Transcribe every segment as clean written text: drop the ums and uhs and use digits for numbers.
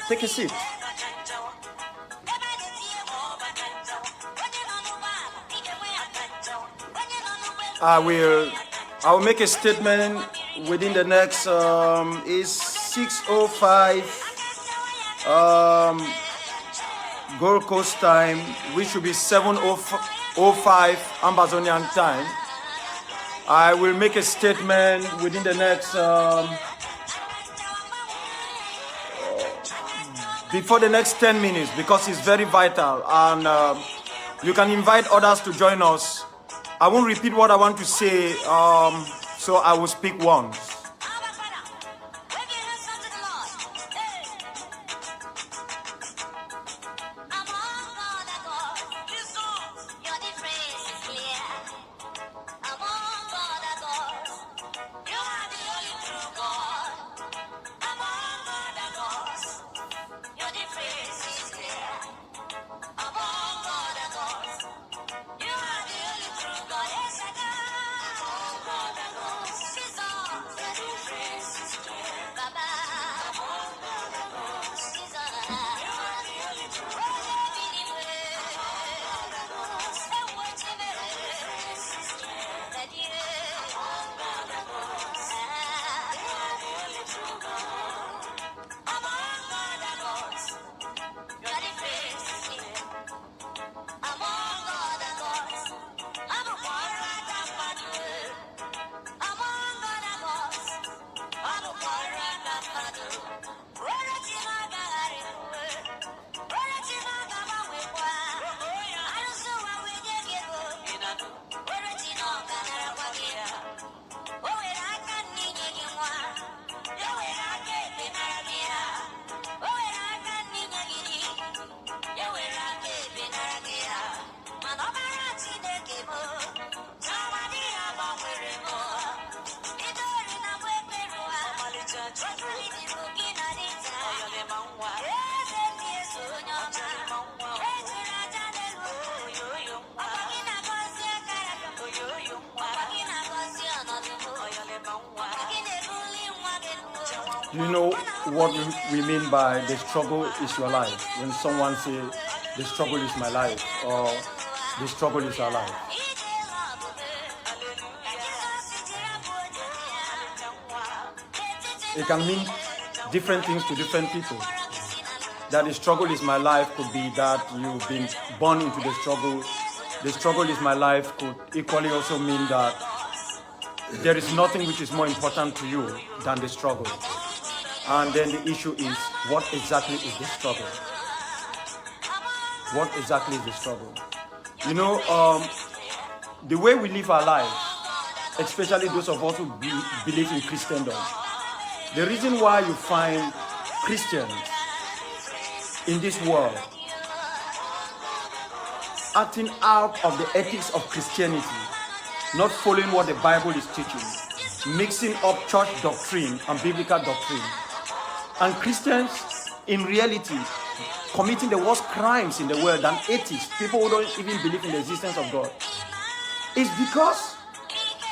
Take a seat. I will make a statement within the next is 6:05 Gold Coast time, which should be 7:05 Amazonian time. I will make a statement within the next before the next 10 minutes, because it's very vital, and you can invite others to join us. I won't repeat what I want to say, so I will speak once. Do you know what we mean by the struggle is your life? When someone says the struggle is my life, or the struggle is our life. It can mean different things to different people. That the struggle is my life could be that you've been born into the struggle. The struggle is my life could equally also mean that there is nothing which is more important to you than the struggle. And then the issue is, what exactly is the struggle? What exactly is the struggle? You know, the way we live our lives, especially those of us who believe in Christendom, the reason why you find Christians in this world acting out of the ethics of Christianity, not following what the Bible is teaching, mixing up church doctrine and biblical doctrine, and Christians in reality committing the worst crimes in the world than atheists, people who don't even believe in the existence of God, is because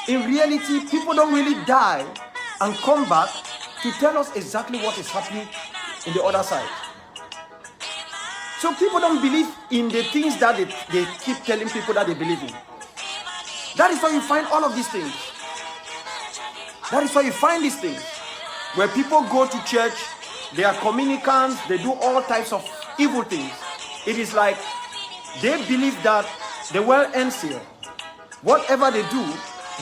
In reality, people don't really die and come back to tell us exactly what is happening in the other side. So people don't believe in the things that they keep telling people that they believe in. That is why you find all of these things. That is why you find these things. Where people go to church, they are communicants, they do all types of evil things. It is like they believe that the world ends here. Whatever they do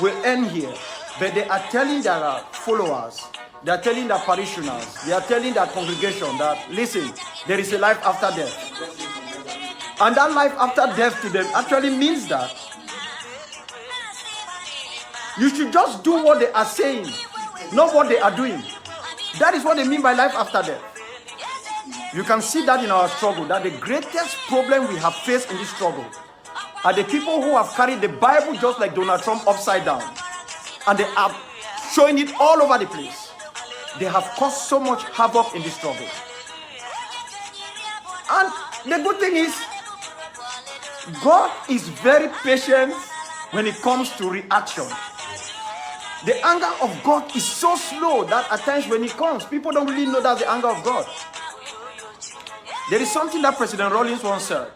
will end here. But they are telling their followers, they are telling their parishioners, they are telling their congregation that, listen, there is a life after death. And that life after death to them actually means that you should just do what they are saying, not what they are doing. That is what they mean by life after death. You can see that in our struggle, that the greatest problem we have faced in this struggle are the people who have carried the Bible just like Donald Trump upside down. And they are showing it all over the place. They have caused so much havoc in this struggle. And the good thing is, God is very patient when it comes to reaction. The anger of God is so slow that at times when it comes, people don't really know that's the anger of God. There is something that President Rawlings once said.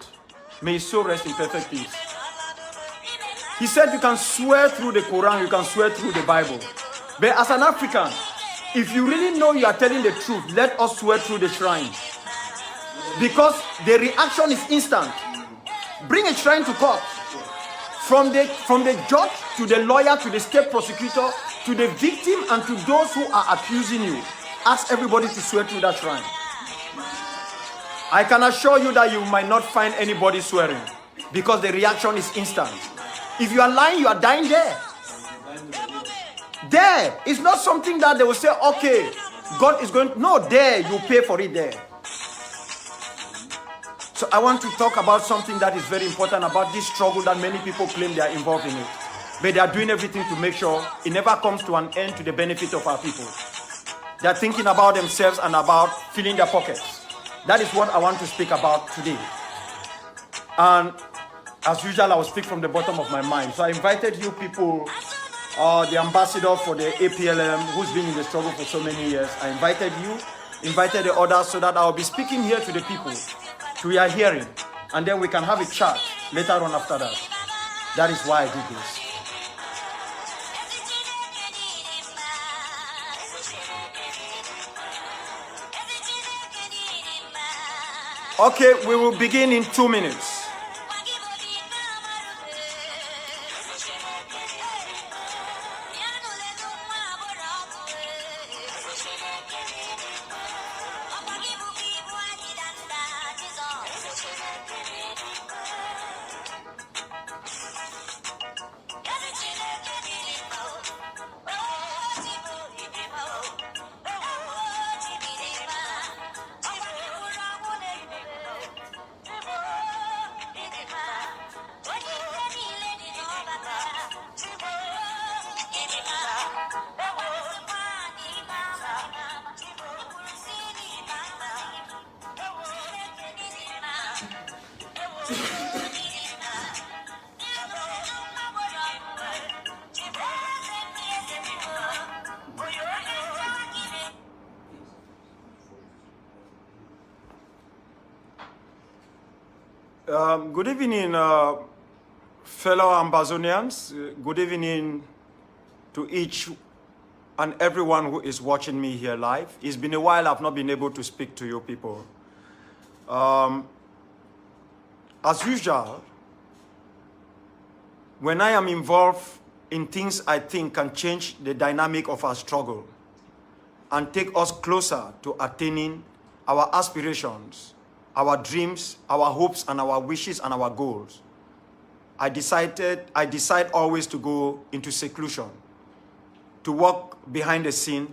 May his soul rest in perfect peace. He said you can swear through the Quran, you can swear through the Bible. But as an African, if you really know you are telling the truth, let us swear through the shrine. Because the reaction is instant. Bring a shrine to court. From the judge to the lawyer to the state prosecutor to the victim and to those who are accusing you. Ask everybody to swear through that shrine. I can assure you that you might not find anybody swearing because the reaction is instant. If you are lying, you are dying there. There. It's not something that they will say, okay, God is going, no, there, you pay for it there. So I want to talk about something that is very important about this struggle that many people claim they are involved in it. But they are doing everything to make sure it never comes to an end to the benefit of our people. They are thinking about themselves and about filling their pockets. That is what I want to speak about today. And as usual, I will speak from the bottom of my mind. So I invited you people, the ambassador for the APLM, who's been in the struggle for so many years. I invited you, invited the others, so that I will be speaking here to the people, to your hearing. And then we can have a chat later on after that. That is why I did this. Okay, we will begin in 2 minutes. Good evening, fellow Ambazonians. Good evening to each and everyone who is watching me here live. It's been a while I've not been able to speak to you people. As usual, when I am involved in things I think can change the dynamic of our struggle and take us closer to attaining our aspirations, our dreams, our hopes, and our wishes and our goals, I decide always to go into seclusion, to work behind the scene,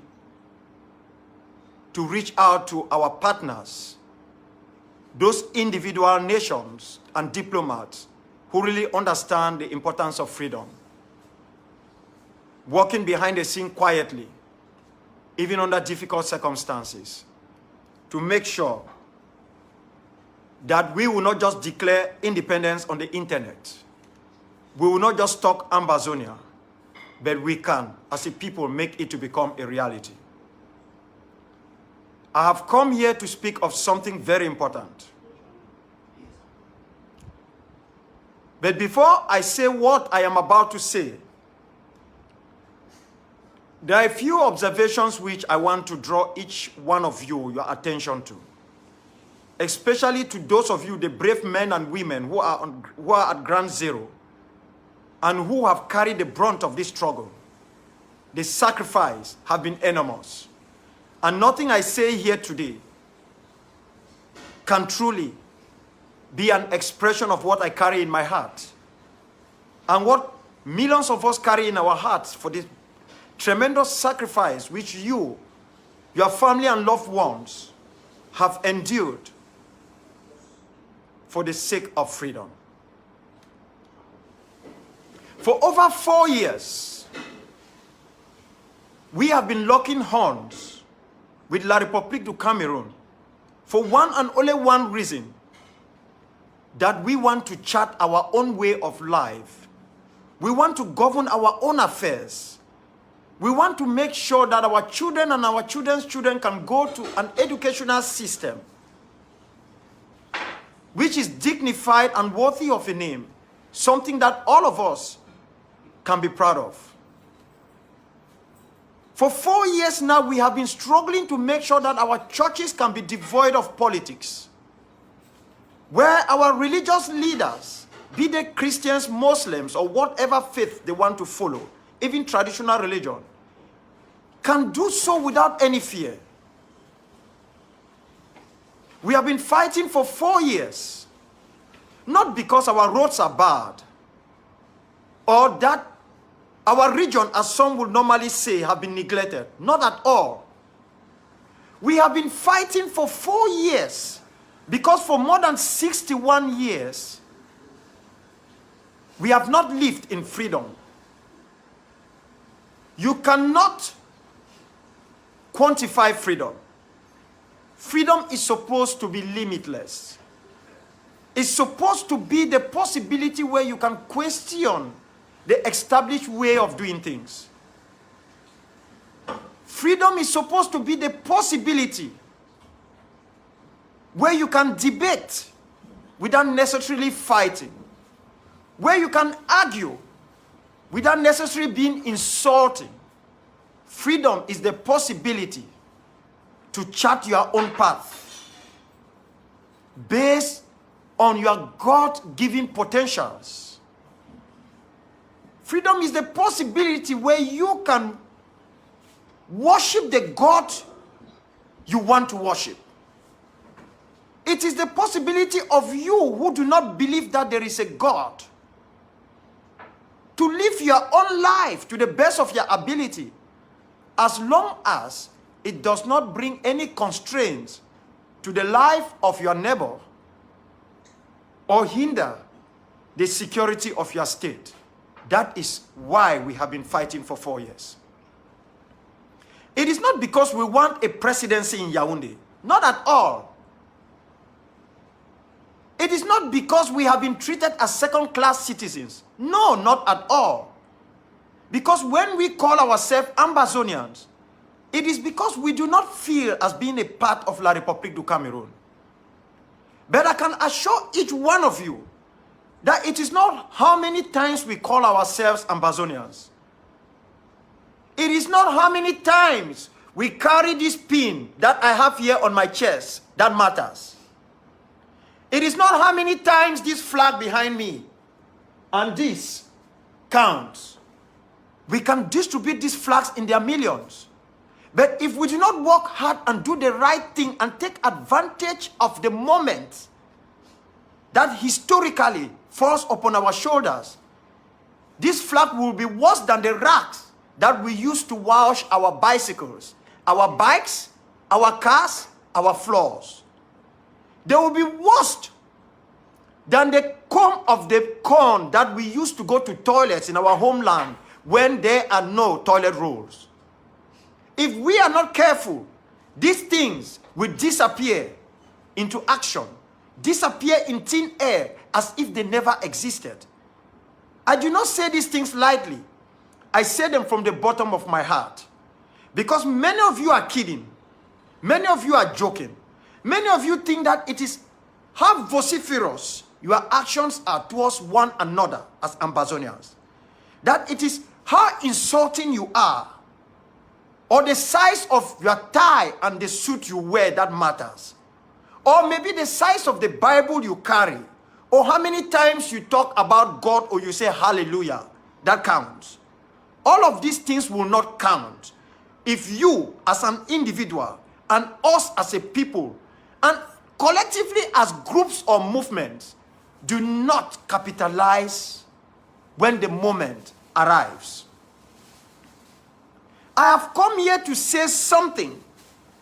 to reach out to our partners, those individual nations and diplomats who really understand the importance of freedom, working behind the scene quietly, even under difficult circumstances, to make sure that we will not just declare independence on the internet. We will not just talk Ambazonia, but we can, as a people, make it to become a reality. I have come here to speak of something very important. But before I say what I am about to say, there are a few observations which I want to draw each one of you, your attention to. Especially to those of you, the brave men and women who are at ground zero and who have carried the brunt of this struggle. The sacrifice have been enormous. And nothing I say here today can truly be an expression of what I carry in my heart and what millions of us carry in our hearts for this tremendous sacrifice which you, your family and loved ones have endured for the sake of freedom. For over 4 years, we have been locking horns with La République du Cameroon for one and only one reason, that we want to chart our own way of life. We want to govern our own affairs. We want to make sure that our children and our children's children can go to an educational system which is dignified and worthy of a name, something that all of us can be proud of. For 4 years now, we have been struggling to make sure that our churches can be devoid of politics, where our religious leaders, be they Christians, Muslims, or whatever faith they want to follow, even traditional religion, can do so without any fear. We have been fighting for 4 years, not because our roads are bad, or that our region, as some would normally say, have been neglected. Not at all. We have been fighting for 4 years because for more than 61 years, we have not lived in freedom. You cannot quantify freedom. Freedom is supposed to be limitless. It's supposed to be the possibility where you can question the established way of doing things. Freedom is supposed to be the possibility where you can debate without necessarily fighting, where you can argue without necessarily being insulting. Freedom is the possibility to chart your own path based on your God-given potentials. Freedom is the possibility where you can worship the God you want to worship. It is the possibility of you who do not believe that there is a God to live your own life to the best of your ability, as long as it does not bring any constraints to the life of your neighbor or hinder the security of your state. That is why we have been fighting for 4 years. It is not because we want a presidency in Yaoundé. Not at all. It is not because we have been treated as second-class citizens. No, not at all. Because when we call ourselves Ambazonians, it is because we do not feel as being a part of La République du Cameroon. But I can assure each one of you that it is not how many times we call ourselves Ambazonians. It is not how many times we carry this pin that I have here on my chest that matters. It is not how many times this flag behind me and this counts. We can distribute these flags in their millions. But if we do not work hard and do the right thing and take advantage of the moment that historically falls upon our shoulders, this flag will be worse than the rags that we use to wash our bicycles, our bikes, our cars, our floors. They will be worse than the comb of the corn that we use to go to toilets in our homeland when there are no toilet rolls. If we are not careful, these things will disappear into action, disappear in thin air as if they never existed. I do not say these things lightly. I say them from the bottom of my heart. Because many of you are kidding. Many of you are joking. Many of you think that it is how vociferous your actions are towards one another as Ambazonians. That it is how insulting you are, or the size of your tie and the suit you wear that matters, or maybe the size of the Bible you carry, or how many times you talk about God or you say hallelujah. That counts. All of these things will not count if you as an individual and us as a people and collectively as groups or movements do not capitalize when the moment arrives. I have come here to say something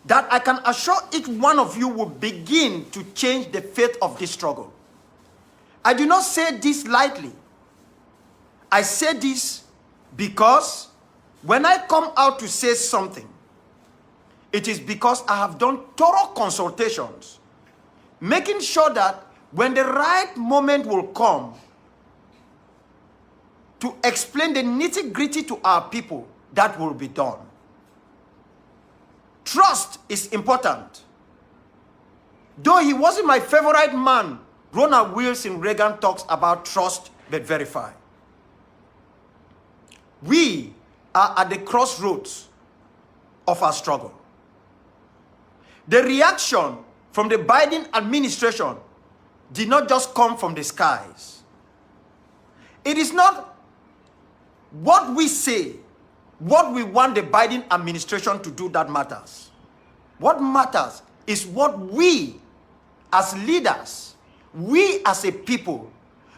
that I can assure each one of you will begin to change the fate of this struggle. I do not say this lightly. I say this because when I come out to say something, it is because I have done thorough consultations, making sure that when the right moment will come to explain the nitty-gritty to our people, that will be done. Trust is important. Though he wasn't my favorite man, Ronald Wilson Reagan talks about trust but verify. We are at the crossroads of our struggle. The reaction from the Biden administration did not just come from the skies. It is not what we say, what we want the Biden administration to do that matters. What matters is what we as leaders, we as a people,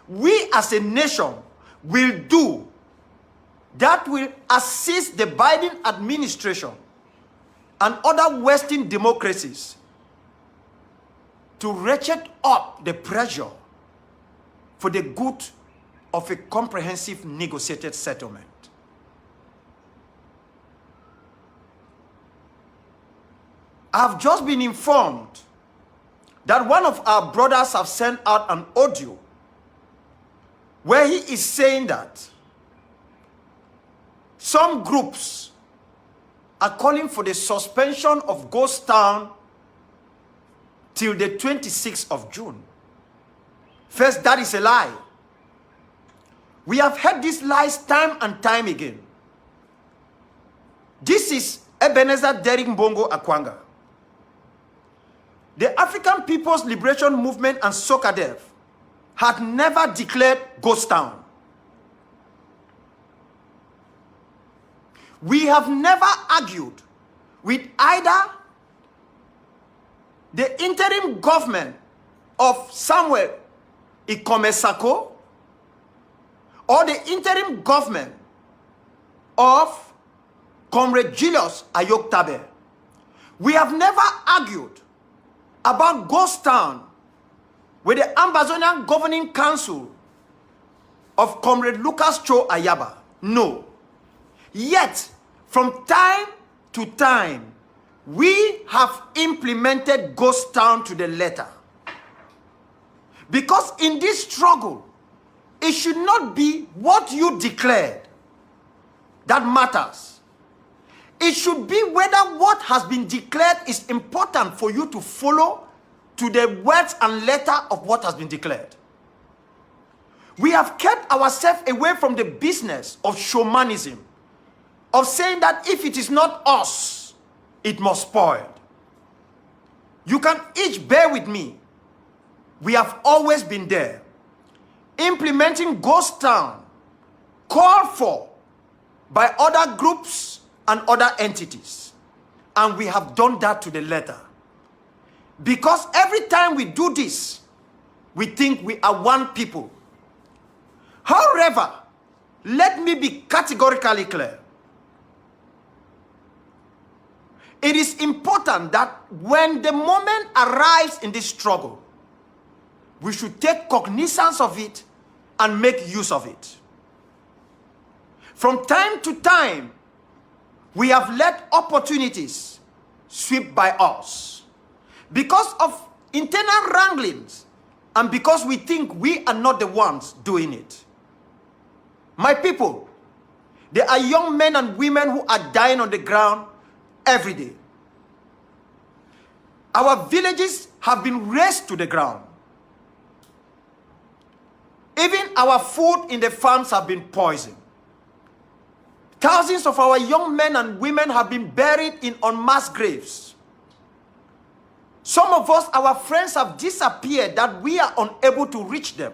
we as a nation will do that will assist the Biden administration and other Western democracies to ratchet up the pressure for the good of a comprehensive negotiated settlement. I've just been informed that one of our brothers have sent out an audio where he is saying that some groups are calling for the suspension of Ghost Town till the 26th of June. First, that is a lie. We have heard these lies time and time again. This is Ebenezer Derrick Mbongo Akwanga. The African People's Liberation Movement and SOCADEF had never declared Ghost Town. We have never argued with either the interim government of Samuel Ikomesako or the interim government of Comrade Julius Ayoktabe. We have never argued about Ghost Town with the Ambazonian Governing Council of Comrade Lucas Cho Ayaba. No. Yet, from time to time, we have implemented Ghost Town to the letter. Because in this struggle, it should not be what you declared that matters. It should be whether what has been declared is important for you to follow to the words and letter of what has been declared. We have kept ourselves away from the business of showmanism, of saying that if it is not us, it must spoil. You can each bear with me. We have always been there, implementing Ghost Town, called for by other groups and other entities. And we have done that to the letter. Because every time we do this, we think we are one people. However, let me be categorically clear. It is important that when the moment arrives in this struggle, we should take cognizance of it and make use of it. From time to time, we have let opportunities sweep by us because of internal wranglings and because we think we are not the ones doing it. My people, There are young men and women who are dying on the ground every day. Our villages have been razed to the ground. Even our food in the farms have been poisoned. Thousands of our young men and women have been buried in unmasked graves. Some of us, our friends, have disappeared that we are unable to reach them.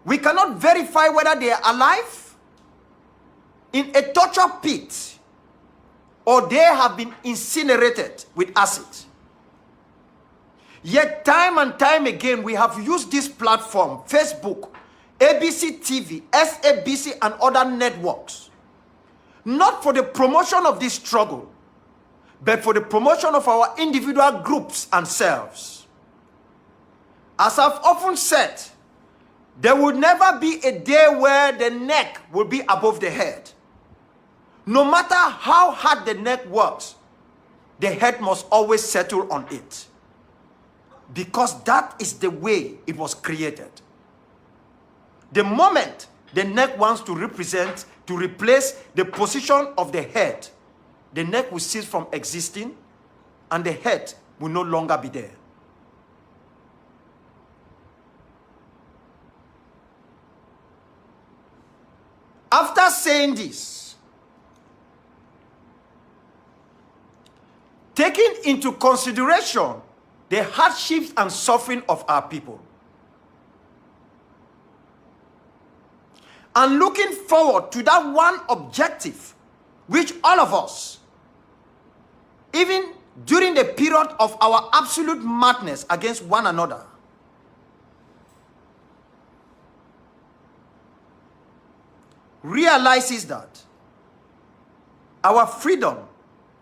We cannot verify whether they are alive in a torture pit or they have been incinerated with acid. Yet time and time again, we have used this platform, Facebook, ABC TV, SABC, and other networks, not for the promotion of this struggle, but for the promotion of our individual groups and selves. As I've often said, there will never be a day where the neck will be above the head. No matter how hard the neck works, the head must always settle on it. Because that is the way it was created. The moment the neck wants to replace the position of the head, the neck will cease from existing and the head will no longer be there. After saying this, taking into consideration the hardships and suffering of our people, and looking forward to that one objective which all of us, even during the period of our absolute madness against one another, realizes that our freedom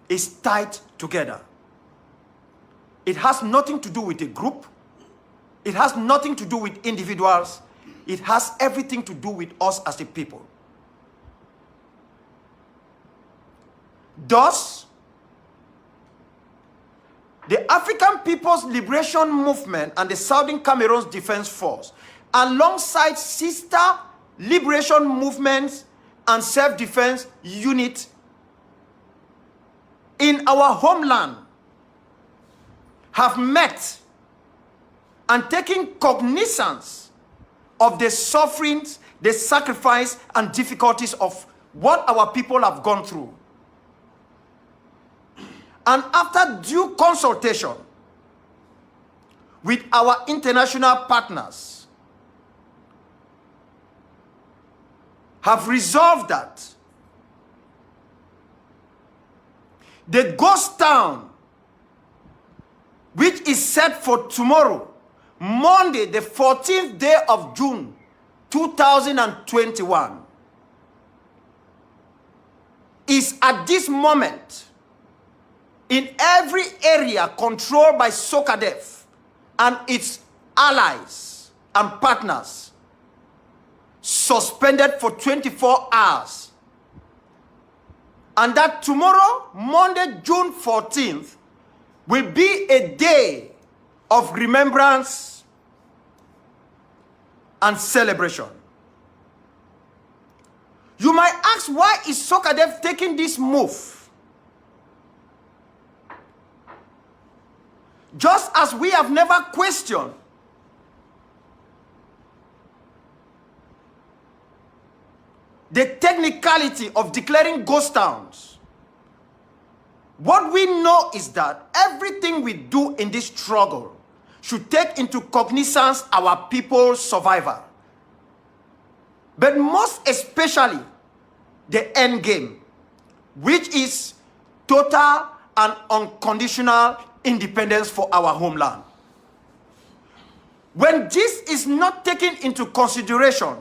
is tied together. It has nothing to do with a group. It has nothing to do with individuals. It has everything to do with us as a people. Thus, the African People's Liberation Movement and the Southern Cameroon's Defense Force, alongside sister liberation movements and self-defense units in our homeland, have met and taken cognizance of the sufferings, the sacrifice, and difficulties of what our people have gone through. And after due consultation with our international partners, have resolved that the ghost town, which is set for tomorrow, Monday, the 14th day of June, 2021, is at this moment in every area controlled by SOCADEF and its allies and partners, suspended for 24 hours. And that tomorrow, Monday, June 14th, will be a day of remembrance and celebration. You might ask, why is SOCADEF taking this move? Just as we have never questioned the technicality of declaring ghost towns, what we know is that everything we do in this struggle should take into cognizance our people's survival. But most especially the end game, which is total and unconditional independence for our homeland. When this is not taken into consideration,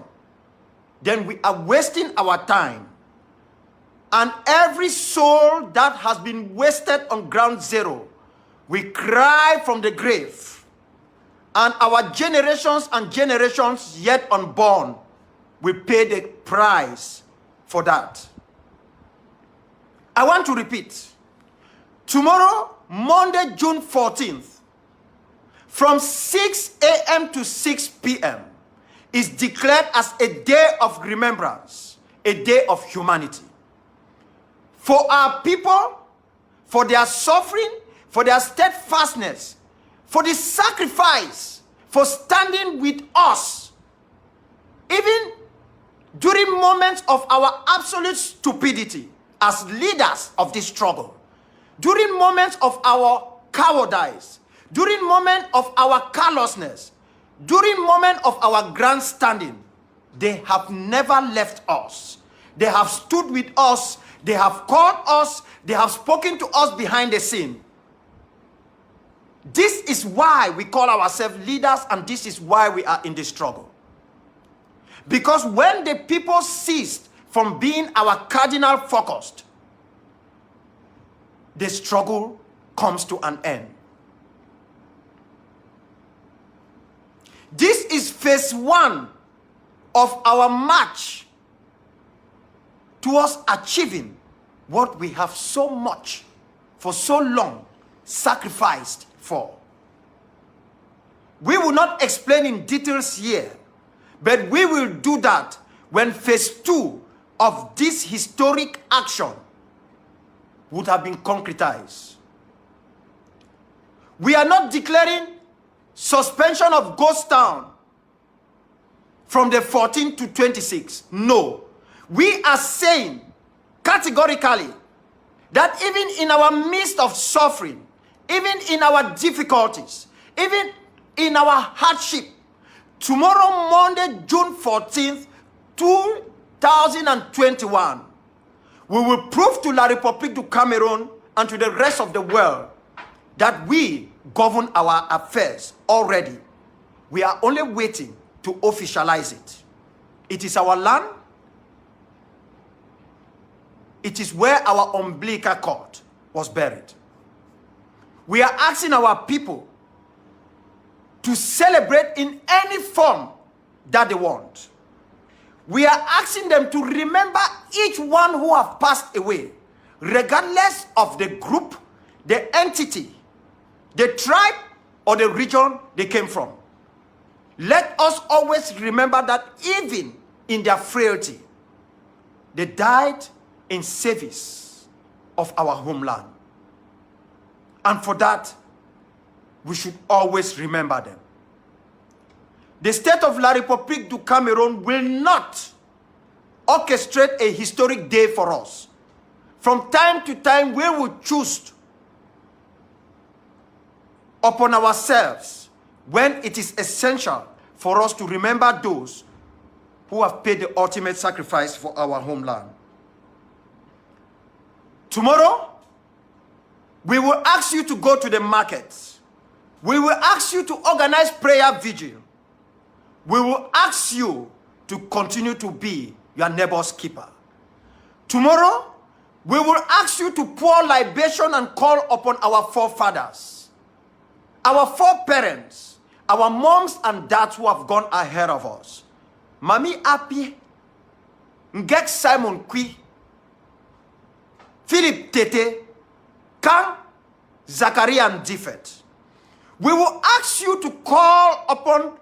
then we are wasting our time. And every soul that has been wasted on ground zero, we cry from the grave. And our generations and generations yet unborn will pay the price for that. I want to repeat. Tomorrow, Monday, June 14th, from 6 a.m. to 6 p.m. is declared as a day of remembrance, a day of humanity. For our people, for their suffering, for their steadfastness, for the sacrifice, for standing with us, even during moments of our absolute stupidity as leaders of this struggle, during moments of our cowardice, during moments of our callousness, during moments of our grandstanding, they have never left us. They have stood with us. They have called us. They have spoken to us behind the scene. This is why we call ourselves leaders, and this is why we are in this struggle. Because when the people ceased from being our cardinal focus, the struggle comes to an end. This is phase 1 of our march towards achieving what we have so much, for so long, sacrificed for. We will not explain in details here, but we will do that when phase 2 of this historic action would have been concretized. We are not declaring suspension of Ghost Town from the 14th to 26th. No. We are saying categorically that even in our midst of suffering, even in our difficulties, even in our hardship, tomorrow, Monday, June 14th, 2021, we will prove to La République du Cameroon and to the rest of the world that we govern our affairs already. We are only waiting to officialize it. It is our land. It is where our umbilical cord was buried. We are asking our people to celebrate in any form that they want. We are asking them to remember each one who have passed away, regardless of the group, the entity, the tribe, or the region they came from. Let us always remember that even in their frailty, they died in service of our homeland. And for that, we should always remember them. The state of La République du Cameroon will not orchestrate a historic day for us. From time to time, we will choose upon ourselves when it is essential for us to remember those who have paid the ultimate sacrifice for our homeland. Tomorrow, we will ask you to go to the markets. We will ask you to organize prayer vigil. We will ask you to continue to be your neighbor's keeper. Tomorrow, we will ask you to pour libation and call upon our forefathers, our foreparents, our moms and dads who have gone ahead of us. Mami Api, Ngek Simon Kui, Philip Tete, Kang, Zachariah and Diffet. We will ask you to call upon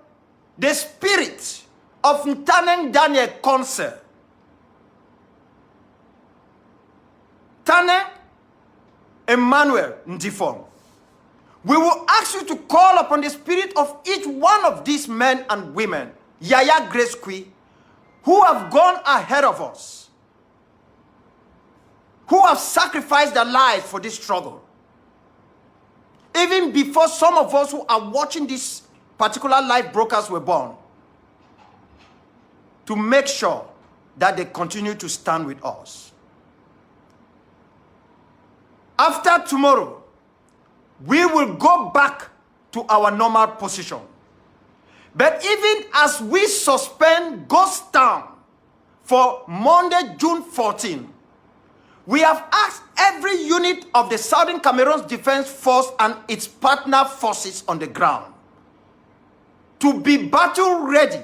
the spirit of Ntaneng Daniel Concert, Tane Emmanuel Ndifong. We will ask you to call upon the spirit of each one of these men and women, Yaya Grace Kui, who have gone ahead of us, who have sacrificed their lives for this struggle. Even before some of us who are watching this particular live broadcast were born, to make sure that they continue to stand with us. After tomorrow, we will go back to our normal position. But even as we suspend Ghost Town for Monday, June 14, we have asked every unit of the Southern Cameroon's Defense Force and its partner forces on the ground to be battle ready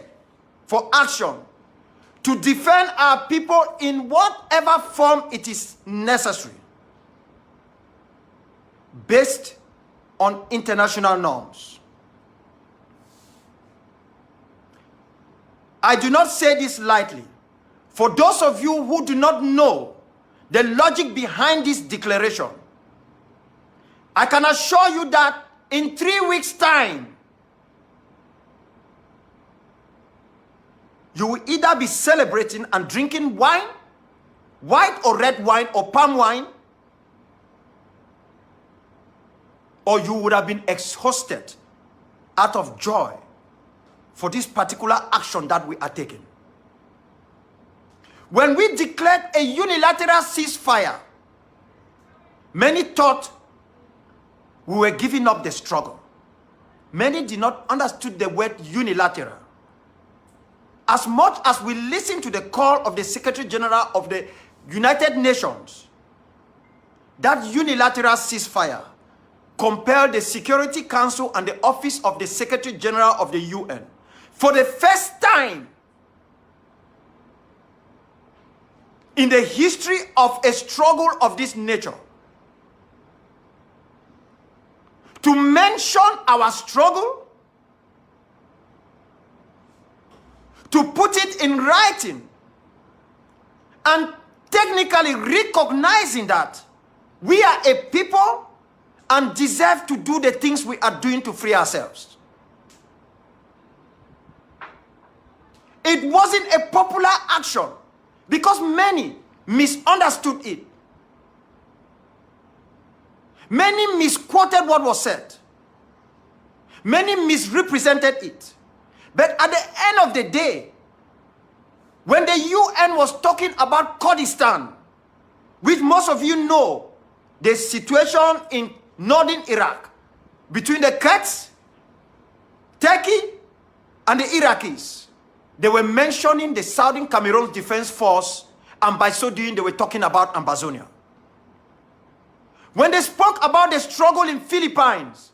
for action, to defend our people in whatever form it is necessary, based on international norms. I do not say this lightly, For those of you who do not know the logic behind this declaration, I can assure you that in 3 weeks' time, you will either be celebrating and drinking wine, white or red wine or palm wine, or you would have been exhausted out of joy for this particular action that we are taking. When we declared a unilateral ceasefire, many thought we were giving up the struggle. Many did not understand the word unilateral. As much as we listen to the call of the Secretary General of the United Nations, that unilateral ceasefire compelled the Security Council and the Office of the Secretary General of the UN, for the first time in the history of a struggle of this nature, to mention our struggle, to put it in writing, and technically recognizing that we are a people and deserve to do the things we are doing to free ourselves. It wasn't a popular action because many misunderstood it. Many misquoted what was said. Many misrepresented it. But at the end of the day, when the UN was talking about Kurdistan, which most of you know, the situation in northern Iraq, between the Kurds, Turkey, and the Iraqis, they were mentioning the Southern Cameroon Defense Force, and by so doing, they were talking about Ambazonia. When they spoke about the struggle in Philippines,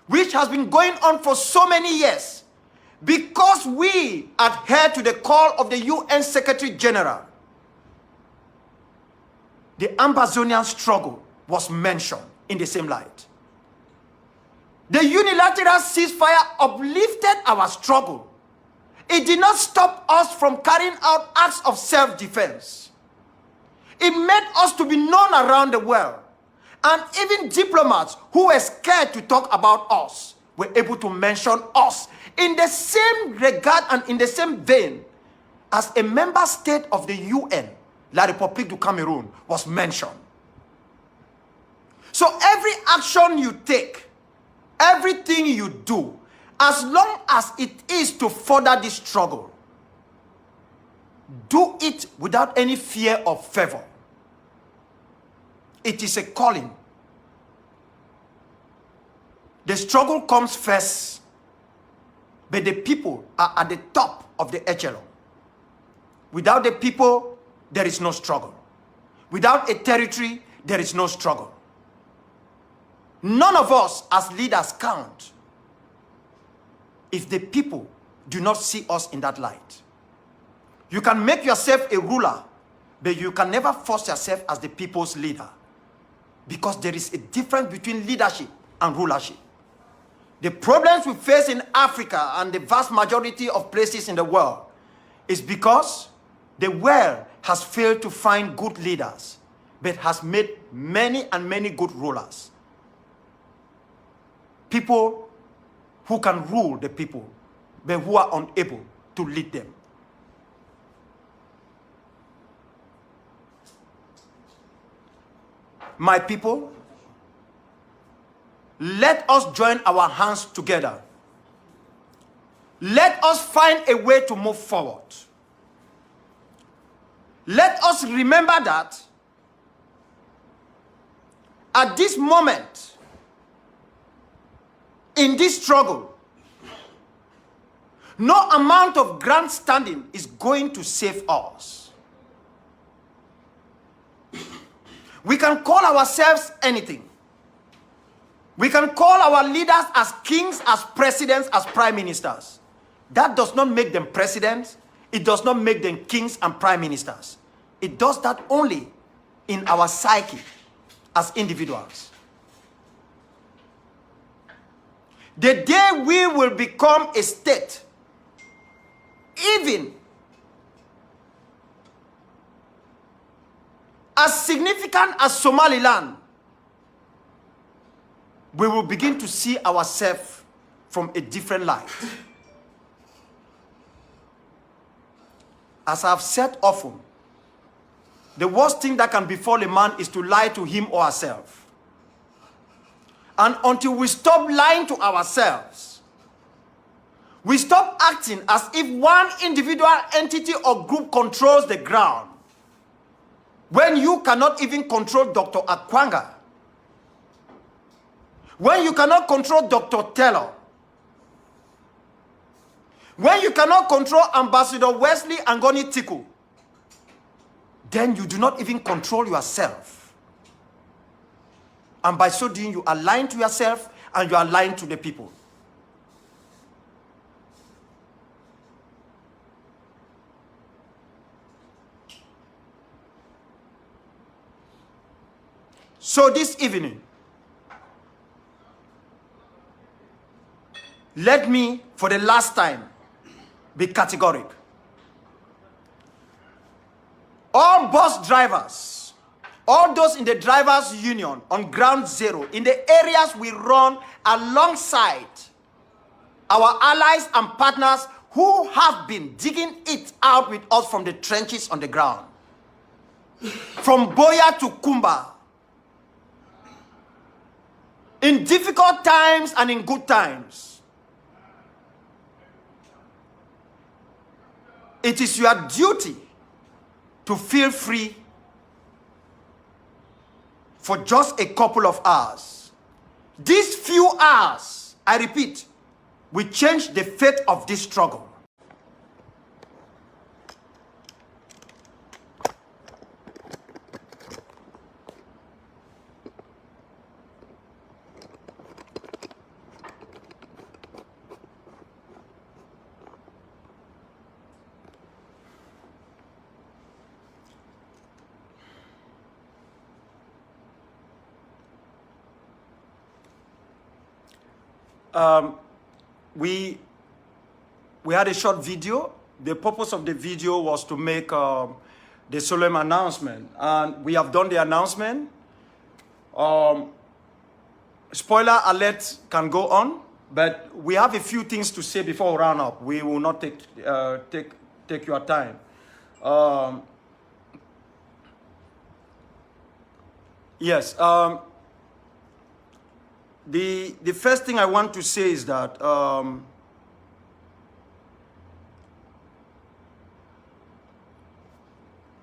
which has been going on for so many years, because we adhere to the call of the UN Secretary General, the Ambazonian struggle was mentioned in the same light. The unilateral ceasefire uplifted our struggle. It did not stop us from carrying out acts of self-defense. It made us to be known around the world. And even diplomats who were scared to talk about us were able to mention us in the same regard and in the same vein as a member state of the UN, La République du Cameroon, was mentioned. So every action you take, everything you do, as long as it is to further this struggle, do it without any fear or favor. It is a calling. The struggle comes first, but the people are at the top of the echelon. Without the people, there is no struggle. Without a territory, there is no struggle. None of us as leaders count if the people do not see us in that light. You can make yourself a ruler, but you can never force yourself as the people's leader, because there is a difference between leadership and rulership. The problems we face in Africa and the vast majority of places in the world is because the world has failed to find good leaders, but has made many and many good rulers. People who can rule the people, but who are unable to lead them. My people, let us join our hands together. Let us find a way to move forward. Let us remember that at this moment, in this struggle, no amount of grandstanding is going to save us. We can call ourselves anything. We can call our leaders as kings, as presidents, as prime ministers. That does not make them presidents. It does not make them kings and prime ministers. It does that only in our psyche as individuals. The day we will become a state, even as significant as Somaliland, we will begin to see ourselves from a different light. As I've said often, the worst thing that can befall a man is to lie to him or herself. And until we stop lying to ourselves, we stop acting as if one individual entity or group controls the ground, when you cannot even control Dr. Akwanga, when you cannot control Dr. Taylor, when you cannot control Ambassador Wesley Angoni Tiku, then you do not even control yourself. And by so doing, you are lying to yourself and you are lying to the people. So this evening, let me, for the last time, be categorical. All bus drivers, all those in the drivers' union on ground zero, in the areas we run alongside our allies and partners who have been digging it out with us from the trenches on the ground, from Boya to Kumba, in difficult times and in good times. It is your duty to feel free for just a couple of hours. These few hours, I repeat, will change the fate of this struggle. We had a short video. The purpose of the video was to make the solemn announcement, and we have done the announcement. Spoiler alert can go on, but we have a few things to say before we round up. We will not take your time. Yes. The first thing I want to say is that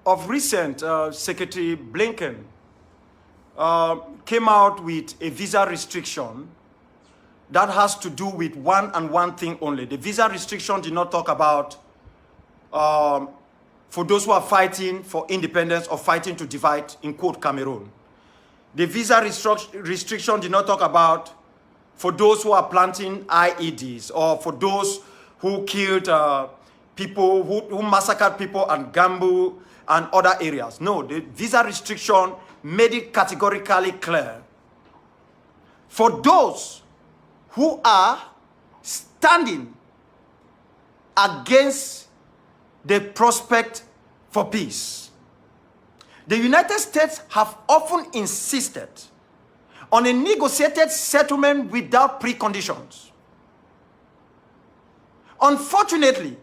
of recent, Secretary Blinken came out with a visa restriction that has to do with one thing only. The visa restriction did not talk about for those who are fighting for independence or fighting to divide, in quote, Cameroon. The visa restriction did not talk about for those who are planting IEDs or for those who killed people, who massacred people at Gambu and other areas. No, the visa restriction made it categorically clear. For those who are standing against the prospect for peace. The United States have often insisted on a negotiated settlement without preconditions. Unfortunately,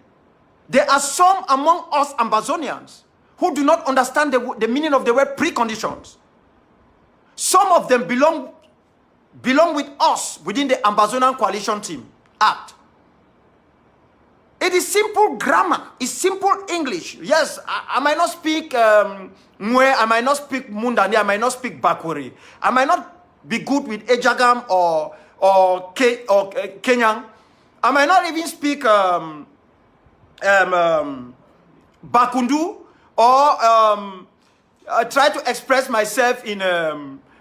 there are some among us Ambazonians who do not understand the meaning of the word preconditions. Some of them belong with us within the Ambazonian Coalition Team Act. It is simple grammar. It's simple English. Yes, I might not speak Mwe, I might not speak Mundani, I might not speak Bakwari. I might not be good with Ejagam or Kenyan. I might not even speak Bakundu or try to express myself in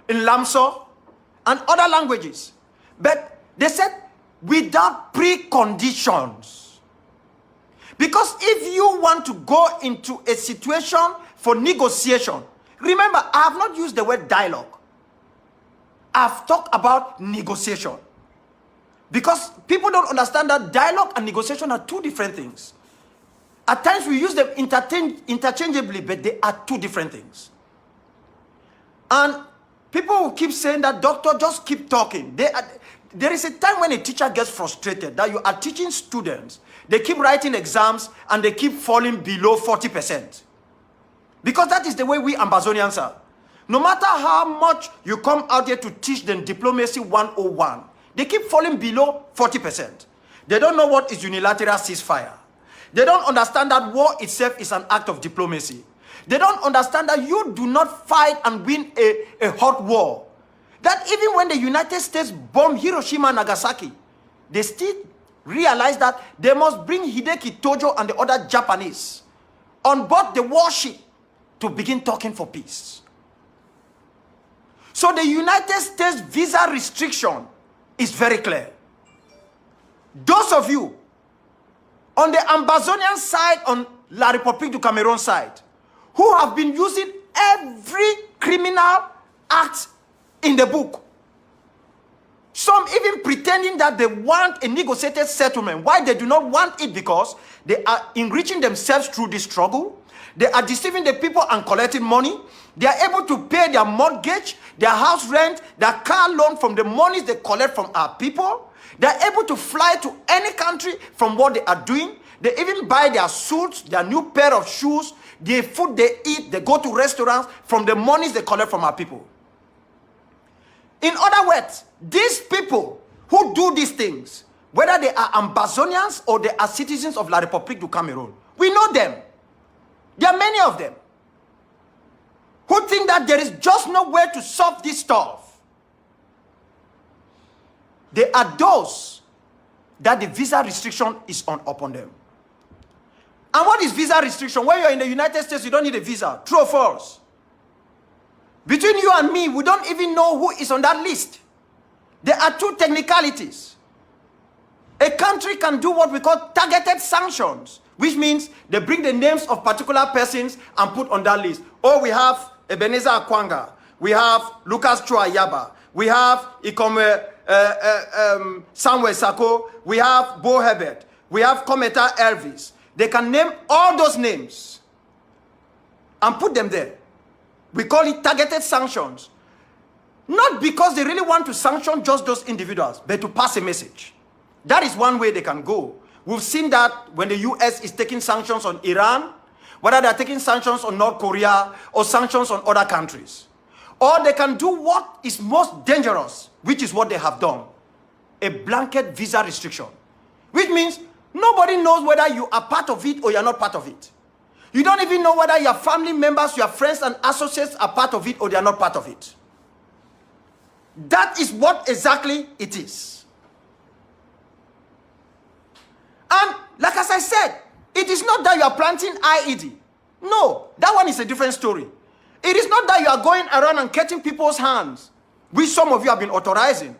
Lamso and other languages. But they said without preconditions. Because if you want to go into a situation for negotiation, remember, I have not used the word dialogue. I've talked about negotiation. Because people don't understand that dialogue and negotiation are two different things. At times we use them interchangeably, but they are two different things. And people will keep saying that, doctor, just keep talking. There is a time when a teacher gets frustrated that you are teaching students. They keep writing exams and they keep falling below 40%. Because that is the way we Ambazonians are. No matter how much you come out here to teach them diplomacy 101, they keep falling below 40%. They don't know what is unilateral ceasefire. They don't understand that war itself is an act of diplomacy. They don't understand that you do not fight and win a hot war. That even when the United States bombed Hiroshima and Nagasaki, they still realize that they must bring Hideki Tojo and the other Japanese on board the warship to begin talking for peace. So the United States visa restriction is very clear. Those of you on the Ambazonian side, on La République du Cameroon side, who have been using every criminal act in the book, some even pretending that they want a negotiated settlement. Why they do not want it? Because they are enriching themselves through this struggle. They are deceiving the people and collecting money. They are able to pay their mortgage, their house rent, their car loan from the monies they collect from our people. They are able to fly to any country from what they are doing. They even buy their suits, their new pair of shoes, the food they eat, they go to restaurants from the monies they collect from our people. In other words, these people who do these things, whether they are Ambazonians or they are citizens of La République du Cameroon, we know them. There are many of them who think that there is just no way to solve this stuff. They are those that the visa restriction is upon them. And what is visa restriction? When you're in the United States, you don't need a visa. True or false? Between you and me, we don't even know who is on that list. There are two technicalities. A country can do what we call targeted sanctions, which means they bring the names of particular persons and put on that list. Oh, we have Ebenezer Akwanga. We have Lucas Chua, we have Ikome Samuel Sako. We have Bo Herbert. We have Kometa Elvis. They can name all those names and put them there. We call it targeted sanctions. Not because they really want to sanction just those individuals, but to pass a message. That is one way they can go. We've seen that when the US is taking sanctions on Iran, whether they're taking sanctions on North Korea or sanctions on other countries. Or they can do what is most dangerous, which is what they have done. A blanket visa restriction. Which means nobody knows whether you are part of it or you're not part of it. You don't even know whether your family members, your friends and associates are part of it or they are not part of it. That is what exactly it is. And like as I said, it is not that you are planting IED. No, that one is a different story. It is not that you are going around and cutting people's hands, which some of you have been authorizing.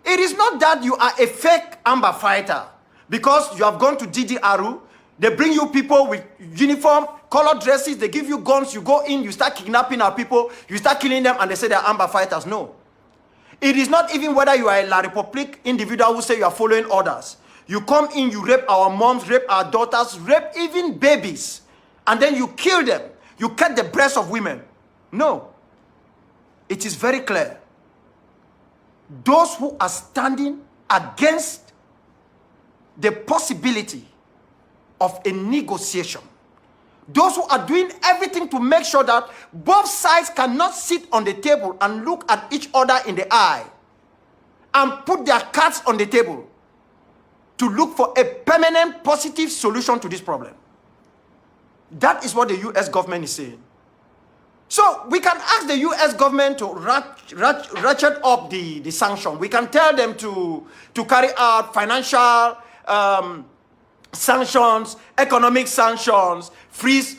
It is not that you are a fake amber fighter because you have gone to DDRU. They bring you people with uniform, colored dresses. They give you guns. You go in, you start kidnapping our people. You start killing them and they say they are amber fighters. No. It is not even whether you are a La République individual who say you are following orders. You come in, you rape our moms, rape our daughters, rape even babies. And then you kill them. You cut the breasts of women. No. It is very clear. Those who are standing against the possibility of a negotiation, those who are doing everything to make sure that both sides cannot sit on the table and look at each other in the eye and put their cards on the table to look for a permanent positive solution to this problem. That is what the US government is saying. So we can ask the US government to ratchet up the sanction. We can tell them to carry out financial sanctions, economic sanctions, froze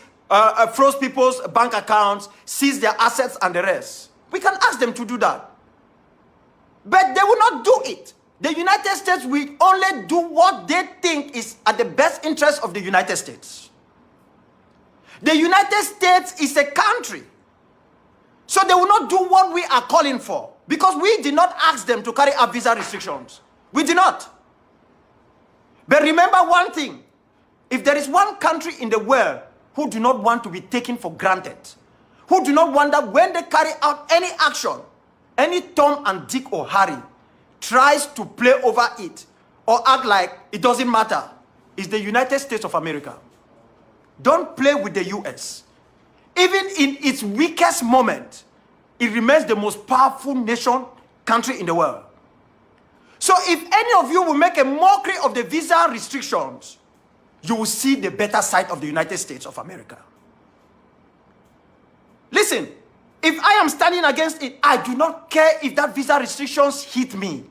people's bank accounts, seize their assets and the rest. We can ask them to do that. But they will not do it. The United States will only do what they think is at the best interest of the United States. The United States is a country. So they will not do what we are calling for. Because we did not ask them to carry out visa restrictions. We did not. But remember one thing. If there is one country in the world who do not want to be taken for granted, who do not wonder when they carry out any action, any Tom and Dick or Harry tries to play over it or act like it doesn't matter, is the United States of America. Don't play with the US. Even in its weakest moment, it remains the most powerful country in the world. So if any of you will make a mockery of the visa restrictions, you will see the better side of the United States of America. Listen, if I am standing against it, I do not care if that visa restrictions hit me.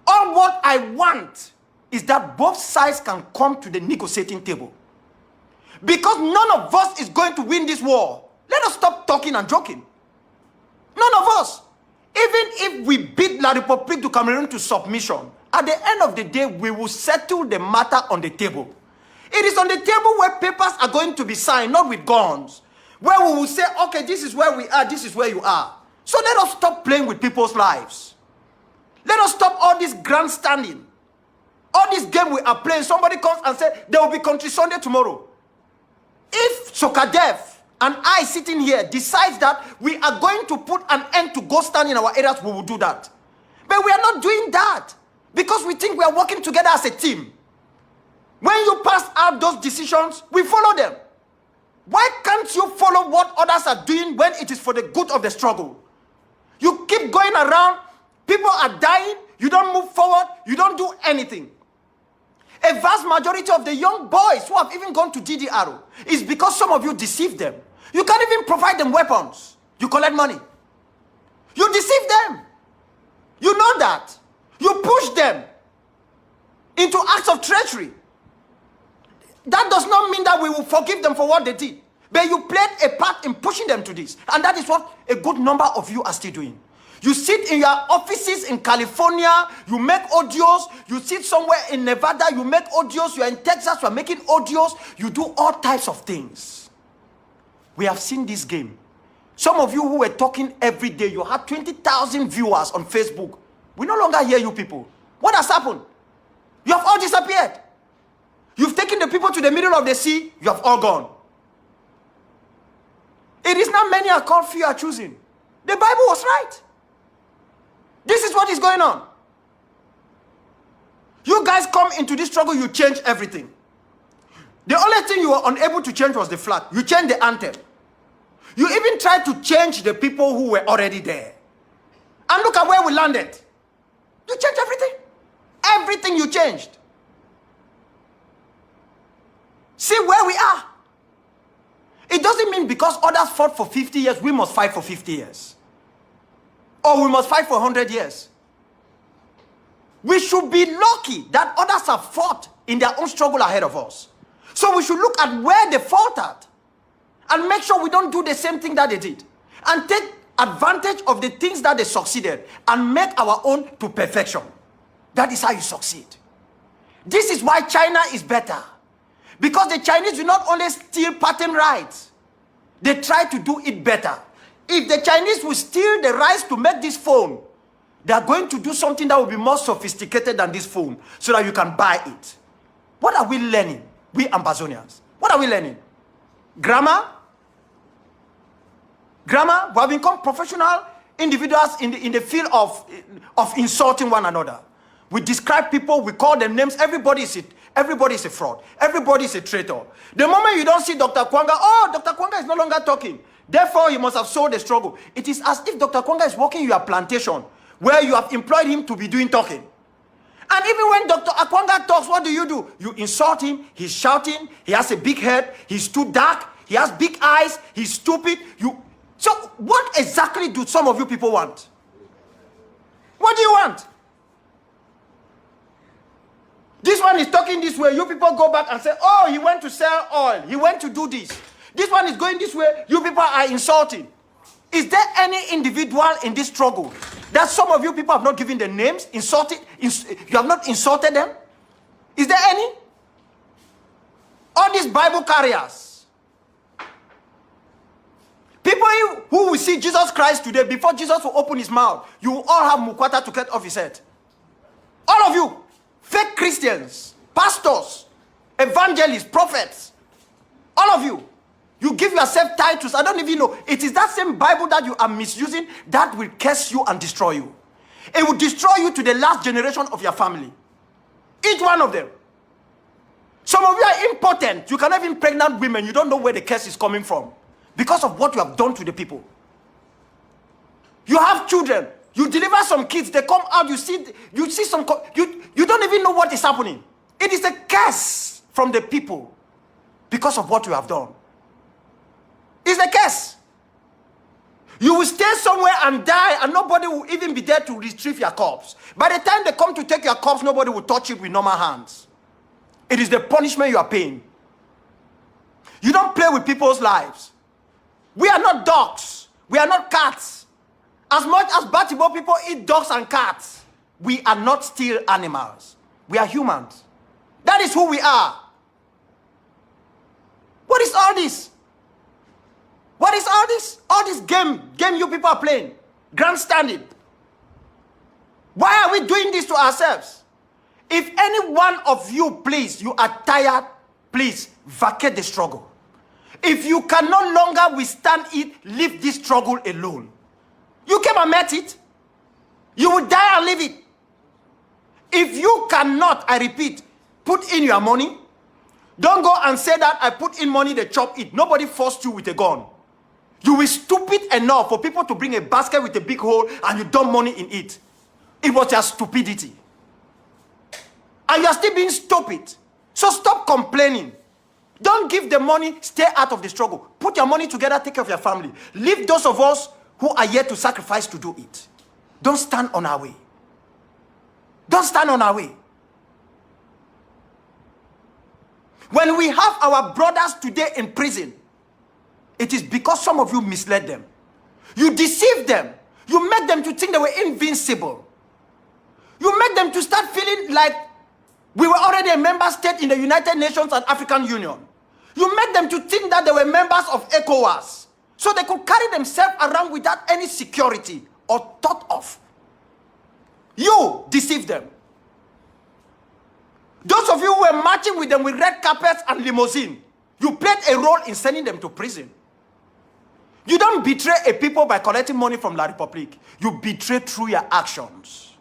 All what I want is that both sides can come to the negotiating table. Because none of us is going to win this war. Let us stop talking and joking. None of us. Even if we beat La République du Cameroon to submission, at the end of the day, we will settle the matter on the table. It is on the table where papers are going to be signed, not with guns. Where we will say, okay, this is where we are, this is where you are. So let us stop playing with people's lives. Let us stop all this grandstanding. All this game we are playing, somebody comes and says, there will be Kontry Sunday tomorrow. If Sokadev and I sitting here decides that we are going to put an end to ghost town in our areas, we will do that. But we are not doing that because we think we are working together as a team. When you pass out those decisions, we follow them. Why can't you follow what others are doing when it is for the good of the struggle? You keep going around, people are dying, you don't move forward, you don't do anything. A vast majority of the young boys who have even gone to DDR is because some of you deceived them. You can't even provide them weapons. You collect money. You deceive them. You know that. You push them into acts of treachery. That does not mean that we will forgive them for what they did. But you played a part in pushing them to this. And that is what a good number of you are still doing. You sit in your offices in California, you make audios, you sit somewhere in Nevada, you make audios, you are in Texas, you are making audios, you do all types of things. We have seen this game. Some of you who were talking every day, you had 20,000 viewers on Facebook. We no longer hear you people. What has happened? You have all disappeared. You've taken the people to the middle of the sea, you have all gone. It is not many are called, few are choosing. The Bible was right. This is what is going on. You guys come into this struggle, you change everything. The only thing you were unable to change was the flag. You changed the anthem. You even tried to change the people who were already there. And look at where we landed. You changed everything. Everything you changed. See where we are. It doesn't mean because others fought for 50 years, we must fight for 50 years. Or we must fight for 100 years. We should be lucky that others have fought in their own struggle ahead of us. So we should look at where they faltered and make sure we don't do the same thing that they did. And take advantage of the things that they succeeded and make our own to perfection. That is how you succeed. This is why China is better. Because the Chinese do not only steal patent rights, they try to do it better. If the Chinese will steal the rights to make this phone, they are going to do something that will be more sophisticated than this phone so that you can buy it. What are we learning, we Amazonians? What are we learning? Grammar? Grammar? We have become professional individuals in the field of insulting one another. We describe people, we call them names. Everybody is a fraud. Everybody is a traitor. The moment you don't see Dr. Kwanga, oh, Dr. Kwanga is no longer talking. Therefore, you must have sold the struggle. It is as if Dr. Kwanga is working your plantation where you have employed him to be doing talking. And even when Dr. Akwanga talks, what do? You insult him, he's shouting, he has a big head, he's too dark, he has big eyes, he's stupid. So what exactly do some of you people want? What do you want? This one is talking this way, you people go back and say, oh, he went to sell oil, he went to do this. This one is going this way, you people are insulting. Is there any individual in this struggle that some of you people have not given the names, insulted, you have not insulted them? Is there any? All these Bible carriers. People who will see Jesus Christ today, before Jesus will open his mouth, you will all have mukwata to cut off his head. All of you. Fake Christians, pastors, evangelists, prophets. All of you. You give yourself titles. I don't even know. It is that same Bible that you are misusing that will curse you and destroy you. It will destroy you to the last generation of your family. Each one of them. Some of you are impotent. You cannot even pregnant women. You don't know where the curse is coming from because of what you have done to the people. You have children. You deliver some kids. They come out. You see some. You don't even know what is happening. It is a curse from the people because of what you have done. It's a curse. You will stay somewhere and die, and nobody will even be there to retrieve your corpse. By the time they come to take your corpse, nobody will touch it with normal hands. It is the punishment you are paying. You don't play with people's lives. We are not dogs. We are not cats. As much as Batibo people eat dogs and cats, we are not still animals. We are humans. That is who we are. What is all this? What is all this? All this game you people are playing. Grandstanding. Why are we doing this to ourselves? If any one of you, please, you are tired, please, vacate the struggle. If you can no longer withstand it, leave this struggle alone. You came and met it. You will die and leave it. If you cannot, I repeat, put in your money. Don't go and say that I put in money, they chop it. Nobody forced you with a gun. You will stupid enough for people to bring a basket with a big hole and you dump money in it. It was your stupidity. And you are still being stupid. So stop complaining. Don't give the money, stay out of the struggle. Put your money together, take care of your family. Leave those of us who are yet to sacrifice to do it. Don't stand on our way. Don't stand on our way. When we have our brothers today in prison, it is because some of you misled them. You deceived them. You make them to think they were invincible. You make them to start feeling like we were already a member state in the United Nations and African Union. You make them to think that they were members of ECOWAS. So they could carry themselves around without any security or thought of. You deceived them. Those of you who were marching with them with red carpets and limousine, you played a role in sending them to prison. You don't betray a people by collecting money from La Republique. You betray through your actions.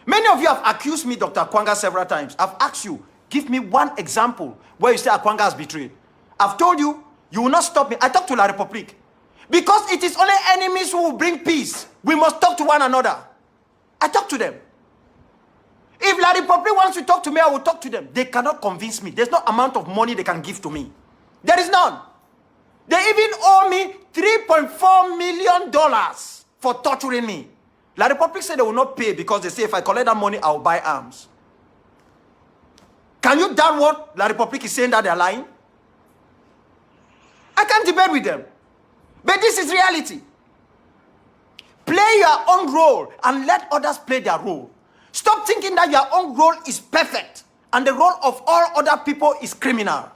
Many of you have accused me, Dr. Akwanga, several times. I've asked you, give me one example where you say Akwanga has betrayed. I've told you, you will not stop me. I talk to La Republique. Because it is only enemies who will bring peace. We must talk to one another. I talk to them. If La Republique wants to talk to me, I will talk to them. They cannot convince me. There's no amount of money they can give to me. There is none. They even owe me $3.4 million for torturing me. La Republique said they will not pay because they say if I collect that money, I will buy arms. Can you doubt what La Republique is saying that they're lying? I can't debate with them. But this is reality. Play your own role and let others play their role. Stop thinking that your own role is perfect and the role of all other people is criminal.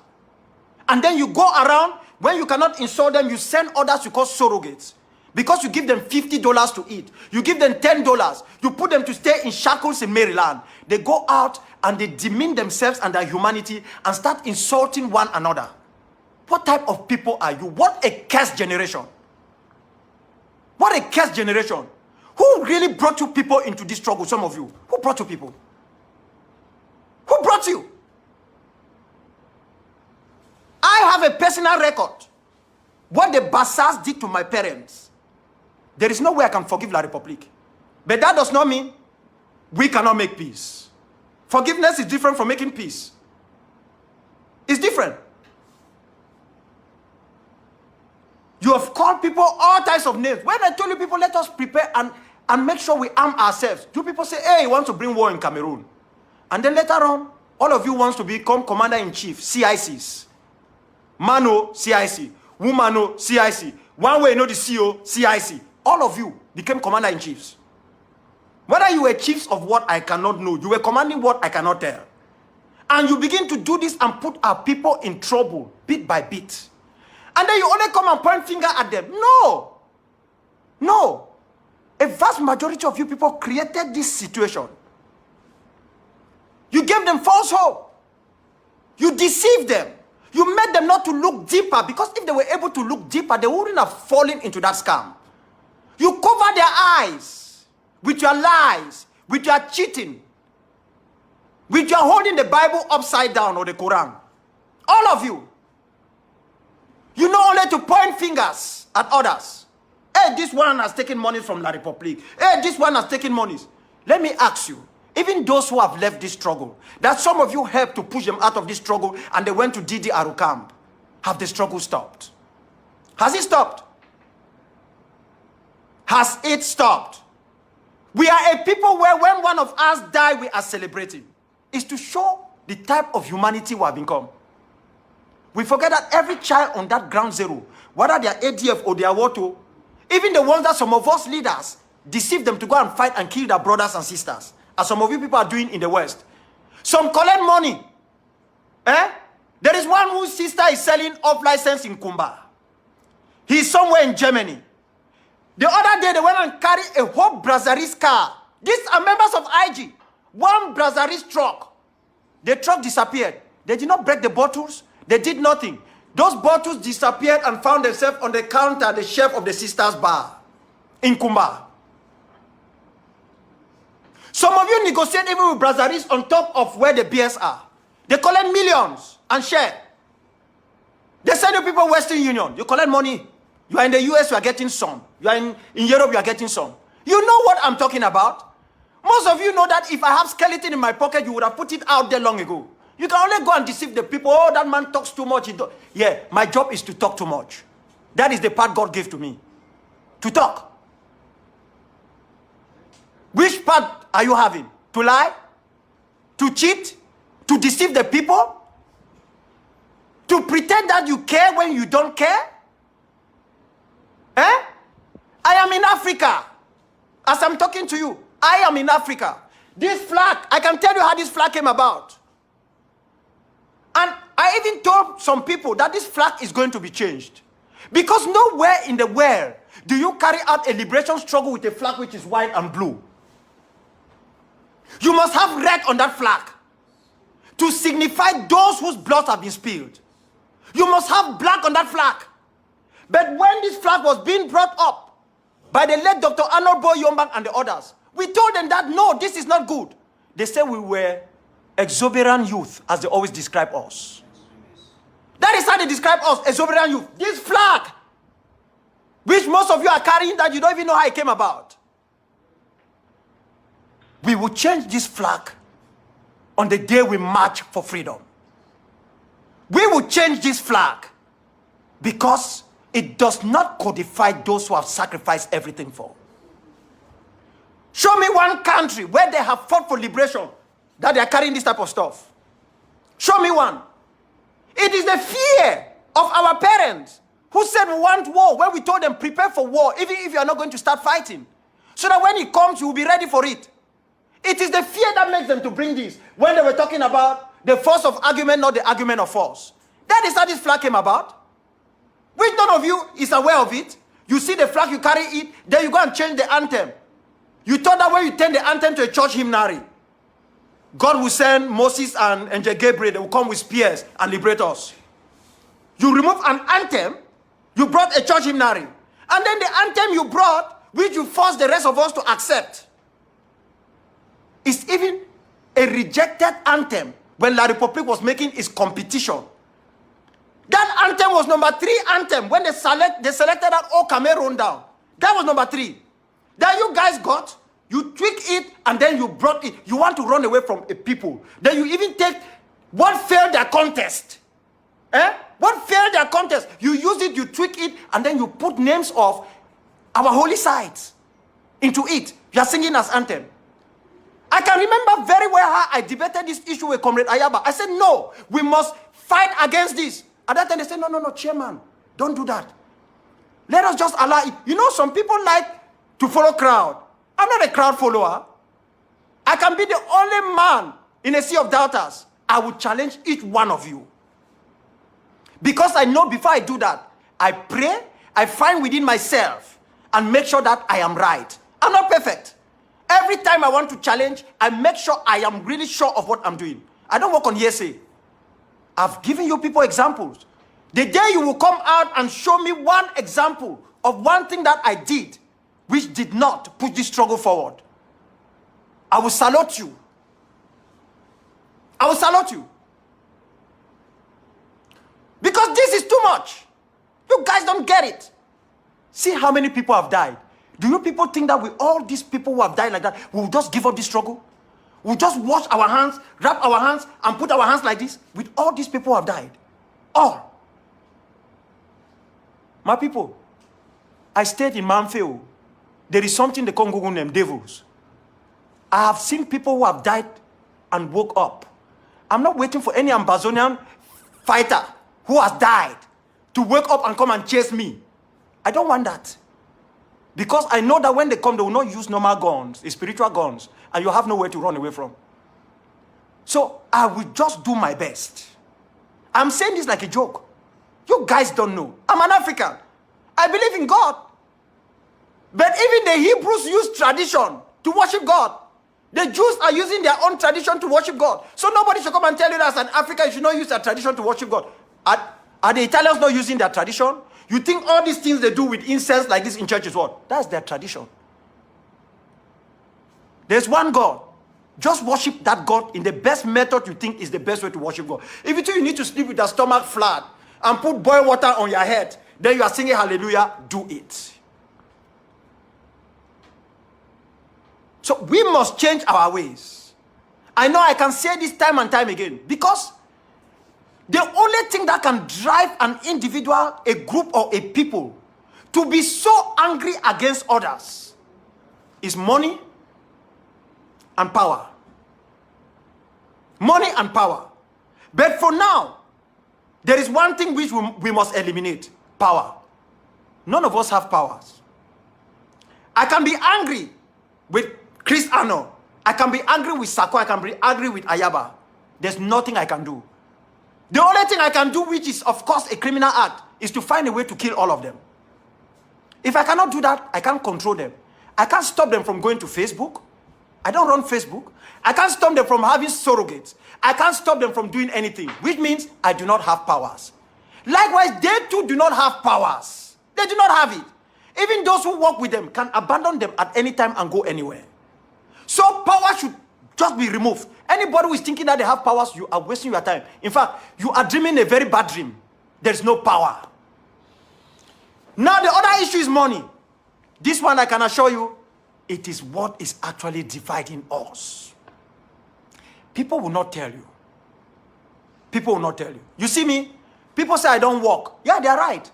And then you go around, when you cannot insult them, you send others you call surrogates. Because you give them $50 to eat. You give them $10. You put them to stay in shackles in Maryland. They go out and they demean themselves and their humanity and start insulting one another. What type of people are you? What a cursed generation. What a cursed generation. Who really brought you people into this struggle, some of you? Who brought you people? Who brought you? I have a personal record. What the Bassas did to my parents. There is no way I can forgive La Republique. But that does not mean we cannot make peace. Forgiveness is different from making peace. It's different. You have called people all types of names. When I told you people, let us prepare and make sure we arm ourselves. You people say, hey, you want to bring war in Cameroon. And then later on, all of you wants to become commander-in-chief, CICs. Mano, CIC. Womano, CIC. One way, you know the CEO, CIC. All of you became commander-in-chiefs. Whether you were chiefs of what I cannot know, you were commanding what I cannot tell. And you begin to do this and put our people in trouble, bit by bit. And then you only come and point finger at them. No. No. A vast majority of you people created this situation. You gave them false hope. You deceived them. You made them not to look deeper, because if they were able to look deeper, they wouldn't have fallen into that scam. You cover their eyes with your lies, with your cheating, with your holding the Bible upside down or the Quran. All of you. You know only to point fingers at others. Hey, this one has taken money from La Republique. Hey, this one has taken monies. Let me ask you, even those who have left this struggle, that some of you helped to push them out of this struggle and they went to Didi Aru camp, have the struggle stopped? Has it stopped? Has it stopped? We are a people where when one of us die, we are celebrating. It's to show the type of humanity we have become. We forget that every child on that ground zero, whether they are ADF or they are Woto, even the ones that some of us leaders deceive them to go and fight and kill their brothers and sisters, as some of you people are doing in the West. Some collect money. There is one whose sister is selling off license in Kumba. He's somewhere in Germany. The other day, they went and carried a whole Brazzaville car. These are members of IG. One Brazzaville truck. The truck disappeared. They did not break the bottles. They did nothing. Those bottles disappeared and found themselves on the counter, the chef of the sister's bar in Kumba. Some of you negotiate even with Brazzaville on top of where the beers are. They collect millions and share. They send you people Western Union. You collect money. You are in the US, you are getting some. You are in Europe, you are getting some. You know what I'm talking about. Most of you know that if I have skeleton in my pocket, you would have put it out there long ago. You can only go and deceive the people. Oh, that man talks too much. Yeah, my job is to talk too much. That is the part God gave to me. To talk. Which part are you having? To lie? To cheat? To deceive the people? To pretend that you care when you don't care? I am in Africa. As I'm talking to you, I am in Africa. This flag, I can tell you how this flag came about. And I even told some people that this flag is going to be changed. Because nowhere in the world do you carry out a liberation struggle with a flag which is white and blue. You must have red on that flag to signify those whose blood have been spilled. You must have black on that flag. But when this flag was being brought up by the late Dr. Arnold Boy Yombang and the others, we told them that no, this is not good. They said we were exuberant youth, as they always describe us. That is how they describe us, exuberant youth. This flag, which most of you are carrying, that you don't even know how it came about. We will change this flag on the day we march for freedom. We will change this flag because it does not codify those who have sacrificed everything for. Show me one country where they have fought for liberation that they are carrying this type of stuff. Show me one. It is the fear of our parents who said we want war, when we told them prepare for war, even if you are not going to start fighting, so that when it comes, you will be ready for it. It is the fear that makes them to bring this. When they were talking about the force of argument, not the argument of force. That is how this flag came about. Which none of you is aware of it. You see the flag, you carry it, then you go and change the anthem. You thought that when you turn the anthem to a church hymnary, God will send Moses and Angel Gabriel, they will come with spears and liberate us. You remove an anthem, you brought a church hymnary. And then the anthem you brought, which you forced the rest of us to accept, is even a rejected anthem when La Republique was making its competition. That anthem was number 3 anthem when they selected that O Cameroon down. That was number 3. That you guys got, you tweak it and then you brought it. You want to run away from a people. Then you even take what failed their contest. What failed their contest. You use it, you tweak it, and then you put names of our holy sites into it. You are singing as anthem. I can remember very well how I debated this issue with Comrade Ayaba. I said, no, we must fight against this. At that time, they said, no, chairman, don't do that. Let us just allow it. You know, some people like to follow crowd. I'm not a crowd follower. I can be the only man in a sea of doubters. I will challenge each one of you. Because I know before I do that, I pray, I find within myself, and make sure that I am right. I'm not perfect. Every time I want to challenge, I make sure I am really sure of what I'm doing. I don't work on hearsay. I've given you people examples. The day you will come out and show me one example of one thing that I did which did not push this struggle forward, I will salute you. I will salute you. Because this is too much. You guys don't get it. See how many people have died. Do you people think that with all these people who have died like that, we'll just give up this struggle? We'll just wash our hands, wrap our hands, and put our hands like this? With all these people who have died. All. My people, I stayed in Manfeo. There is something they call Google named devils. I have seen people who have died and woke up. I'm not waiting for any Amazonian fighter who has died to wake up and come and chase me. I don't want that. Because I know that when they come, they will not use normal guns, spiritual guns, and you have nowhere to run away from. So I will just do my best. I'm saying this like a joke. You guys don't know. I'm an African. I believe in God. But even the Hebrews use tradition to worship God. The Jews are using their own tradition to worship God. So nobody should come and tell you that as an African, you should not use their tradition to worship God. Are the Italians not using their tradition? You think all these things they do with incense like this in church is what? That's their tradition. There's one God. Just worship that God in the best method you think is the best way to worship God. If you think you need to sleep with your stomach flat and put boiled water on your head, then you are singing hallelujah, do it. So we must change our ways. I know I can say this time and time again because the only thing that can drive an individual, a group, or a people to be so angry against others is money and power. Money and power. But for now, there is one thing which we must eliminate. Power. None of us have powers. I can be angry with Chris Arno. I can be angry with Sako. I can be angry with Ayaba. There's nothing I can do. The only thing I can do, which is of course a criminal act, is to find a way to kill all of them. If I cannot do that, I can't control them. I can't stop them from going to Facebook. I don't run Facebook. I can't stop them from having surrogates. I can't stop them from doing anything, which means I do not have powers. Likewise, they too do not have powers. They do not have it. Even those who work with them can abandon them at any time and go anywhere. So power should just be removed. Anybody who is thinking that they have powers, you are wasting your time. In fact, you are dreaming a very bad dream. There's no power. Now the other issue is money. This one I can assure you, it is what is actually dividing us. People will not tell you. People will not tell you. You see me? People say I don't work. Yeah, they are right.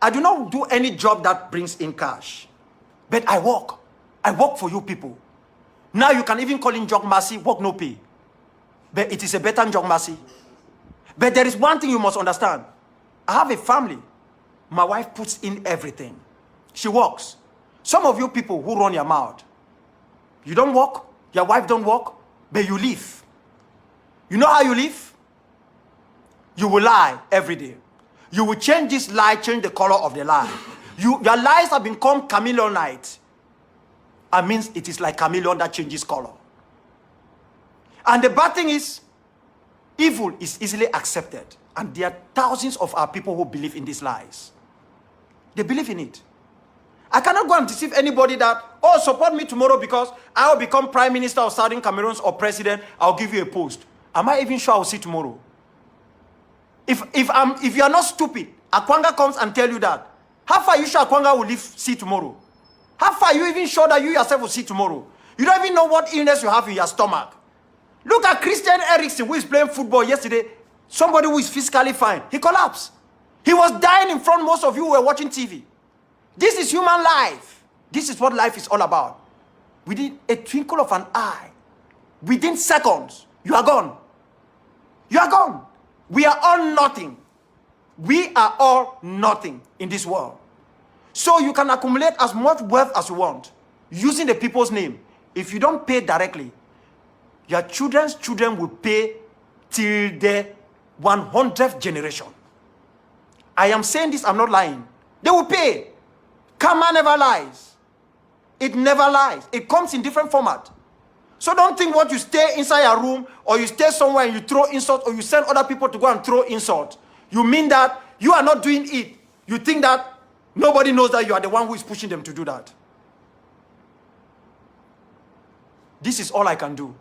I do not do any job that brings in cash. But I work. I work for you people. Now you can even call in job mercy, work no pay. But it is a better job mercy. But there is one thing you must understand. I have a family. My wife puts in everything. She works. Some of you people who run your mouth, you don't work, your wife don't work, but you live. You know how you live? You will lie every day. You will change this lie, change the color of the lie. Your lies have become chameleon light. That means it is like chameleon that changes color. And the bad thing is, evil is easily accepted. And there are thousands of our people who believe in these lies. They believe in it. I cannot go and deceive anybody that, oh, support me tomorrow because I will become prime minister of Southern Cameroon or president, I'll give you a post. Am I even sure I'll see tomorrow? If you are not stupid, Akwanga comes and tell you that, how far are you sure Akwanga will see tomorrow? How far are you even sure that you yourself will see tomorrow? You don't even know what illness you have in your stomach. Look at Christian Eriksen, who is playing football yesterday. Somebody who is physically fine. He collapsed. He was dying in front of most of you who were watching TV. This is human life. This is what life is all about. Within a twinkle of an eye, within seconds, you are gone. You are gone. We are all nothing. We are all nothing in this world. So you can accumulate as much wealth as you want using the people's name. If you don't pay directly, your children's children will pay till the 100th generation. I am saying this, I'm not lying. They will pay. Karma never lies. It never lies. It comes in different format. So don't think what you stay inside your room or you stay somewhere and you throw insult or you send other people to go and throw insult. You mean that you are not doing it. You think that nobody knows that you are the one who is pushing them to do that. This is all I can do.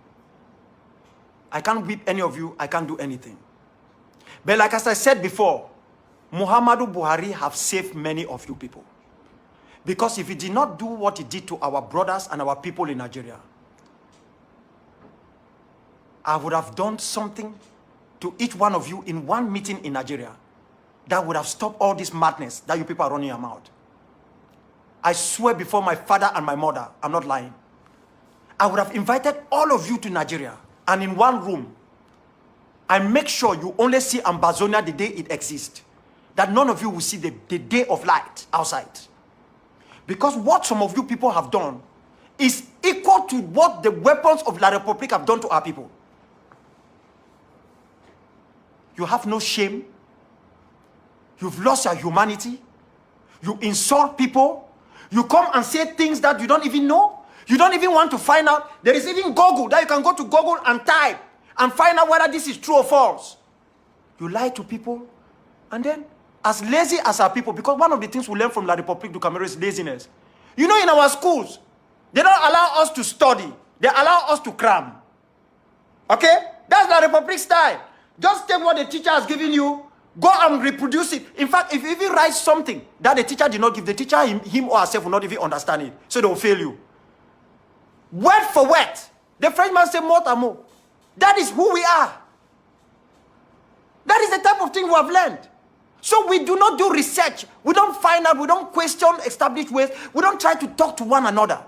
I can't whip any of you. I can't do anything. But like as I said before, Muhammadu Buhari have saved many of you people. Because if he did not do what he did to our brothers and our people in Nigeria, I would have done something to each one of you in one meeting in Nigeria that would have stopped all this madness that you people are running your mouth. I swear before my father and my mother, I'm not lying. I would have invited all of you to Nigeria and in one room, I make sure you only see Ambazonia the day it exists. That none of you will see the day of light outside. Because what some of you people have done is equal to what the weapons of La Republic have done to our people. You have no shame. You've lost your humanity. You insult people. You come and say things that you don't even know. You don't even want to find out. There is even Google that you can go to Google and type and find out whether this is true or false. You lie to people. And then, as lazy as our people, because one of the things we learn from La Republique du Cameroon is laziness. You know, in our schools, they don't allow us to study. They allow us to cram. Okay? That's La Republique style. Just take what the teacher has given you, go and reproduce it. In fact, if you even write something that the teacher did not give, the teacher, him or herself will not even understand it. So they will fail you. Word for word. The Frenchman said mot à mot. That is who we are. That is the type of thing we have learned. So we do not do research. We don't find out. We don't question established ways. We don't try to talk to one another.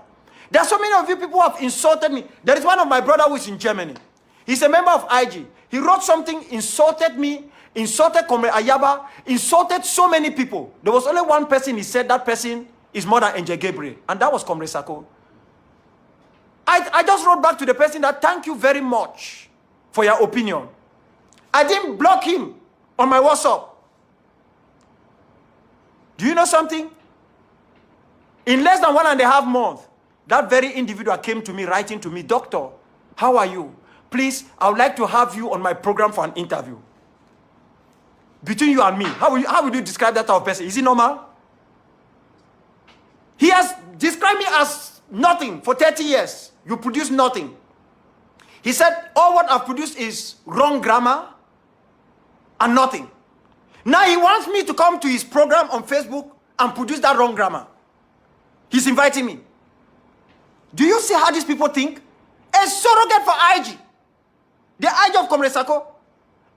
There are so many of you people who have insulted me. There is one of my brother who is in Germany. He's a member of IG. He wrote something, insulted me, insulted Comrade Ayaba, insulted so many people. There was only one person he said that person is more than Angel Gabriel. And that was Comrade Sako. I just wrote back to the person that thank you very much for your opinion. I didn't block him on my WhatsApp. Do you know something? In less than 1.5 months, that very individual came to me, writing to me, Doctor, how are you? Please, I would like to have you on my program for an interview. Between you and me, how would you describe that type of person? Is he normal? He has described me as nothing for 30 years. You produce nothing. He said, all what I've produced is wrong grammar and nothing. Now he wants me to come to his program on Facebook and produce that wrong grammar. He's inviting me. Do you see how these people think? A surrogate for IG. The IG of Comrade Sako.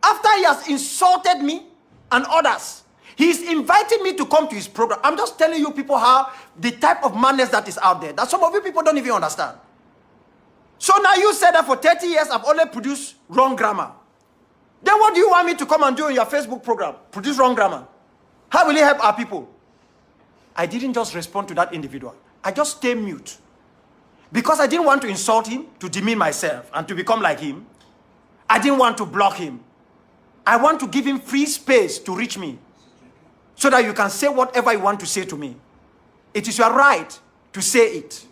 After he has insulted me and others, he's inviting me to come to his program. I'm just telling you people how the type of madness that is out there, that some of you people don't even understand. So now you said that for 30 years I've only produced wrong grammar. Then what do you want me to come and do in your Facebook program? Produce wrong grammar. How will it help our people? I didn't just respond to that individual. I just stayed mute. Because I didn't want to insult him, to demean myself, and to become like him. I didn't want to block him. I want to give him free space to reach me. So that you can say whatever you want to say to me. It is your right to say it.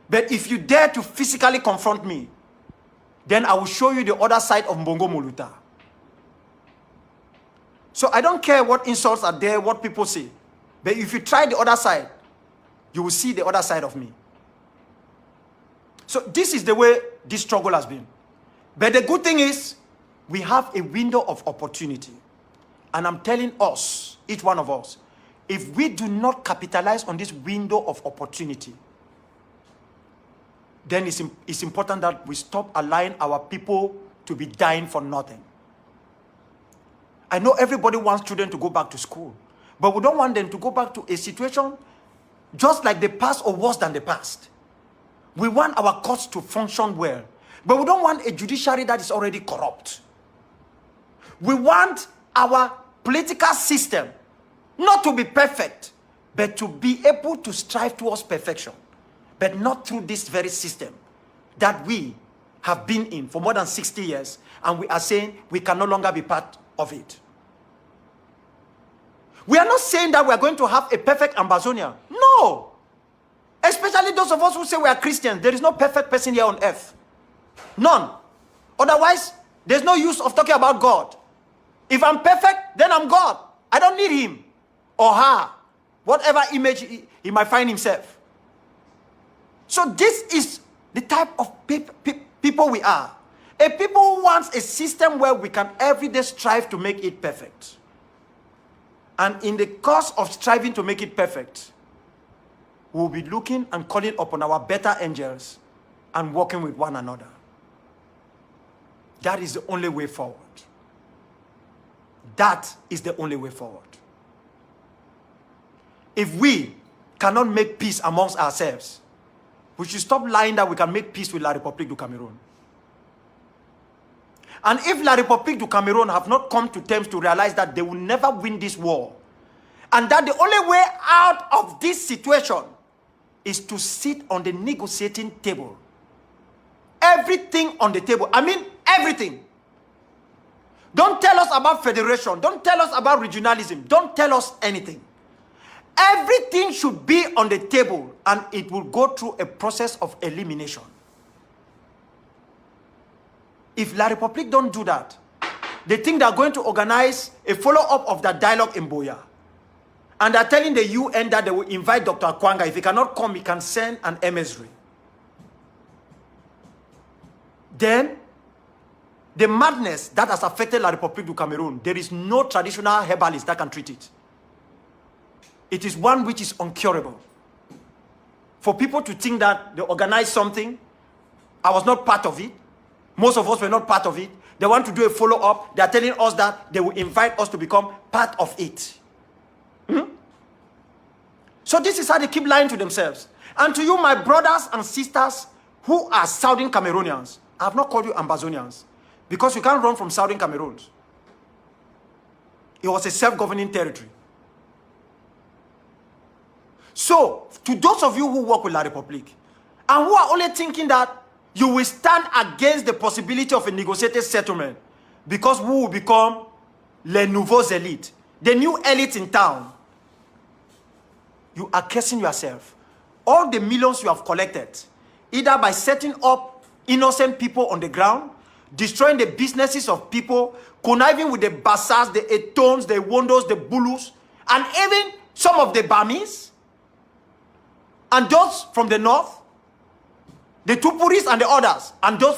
But if you dare to physically confront me, then I will show you the other side of Mbongo Moluta. So I don't care what insults are there, what people say. But if you try the other side, you will see the other side of me. So this is the way this struggle has been. But the good thing is, we have a window of opportunity. And I'm telling us, each one of us, if we do not capitalize on this window of opportunity, then it's important that we stop allowing our people to be dying for nothing. I know everybody wants children to go back to school, but we don't want them to go back to a situation just like the past or worse than the past. We want our courts to function well, but we don't want a judiciary that is already corrupt. We want our political system not to be perfect, but to be able to strive towards perfection. But not through this very system that we have been in for more than 60 years, and we are saying we can no longer be part of it. We are not saying that we are going to have a perfect Ambazonia. No. Especially those of us who say we are Christians. There is no perfect person here on earth. None. Otherwise, there's no use of talking about God. If I'm perfect, then I'm God. I don't need him or her, whatever image he might find himself. So this is the type of people we are. A people who wants a system where we can every day strive to make it perfect. And in the course of striving to make it perfect, we'll be looking and calling upon our better angels and working with one another. That is the only way forward. That is the only way forward. If we cannot make peace amongst ourselves, we should stop lying that we can make peace with La République du Cameroon. And if La République du Cameroon have not come to terms to realize that they will never win this war, and that the only way out of this situation is to sit on the negotiating table. Everything on the table. I mean, everything. Don't tell us about federation. Don't tell us about regionalism. Don't tell us anything. Everything should be on the table, and it will go through a process of elimination. If La République don't do that, they think they're going to organize a follow-up of that dialogue in Boya. And they're telling the UN that they will invite Dr. Akwanga. If he cannot come, he can send an emissary. Then, the madness that has affected La République du Cameroon, there is no traditional herbalist that can treat it. It is one which is incurable. For people to think that they organized something, I was not part of it, most of us were not part of it, they want to do a follow-up, they are telling us that they will invite us to become part of it. So this is how they keep lying to themselves. And to you, my brothers and sisters who are Southern Cameroonians, I have not called you Ambazonians, because you can't run from Southern Cameroon. It was a self-governing territory. So, to those of you who work with La République, and who are only thinking that you will stand against the possibility of a negotiated settlement, because we will become les nouveaux élites, the new elite in town, you are cursing yourself. All the millions you have collected, either by setting up innocent people on the ground, destroying the businesses of people, conniving with the Bassas, the Etons, the Wondos, the Bulus, and even some of the Bamis, and those from the north, the Tupuris and the others, and those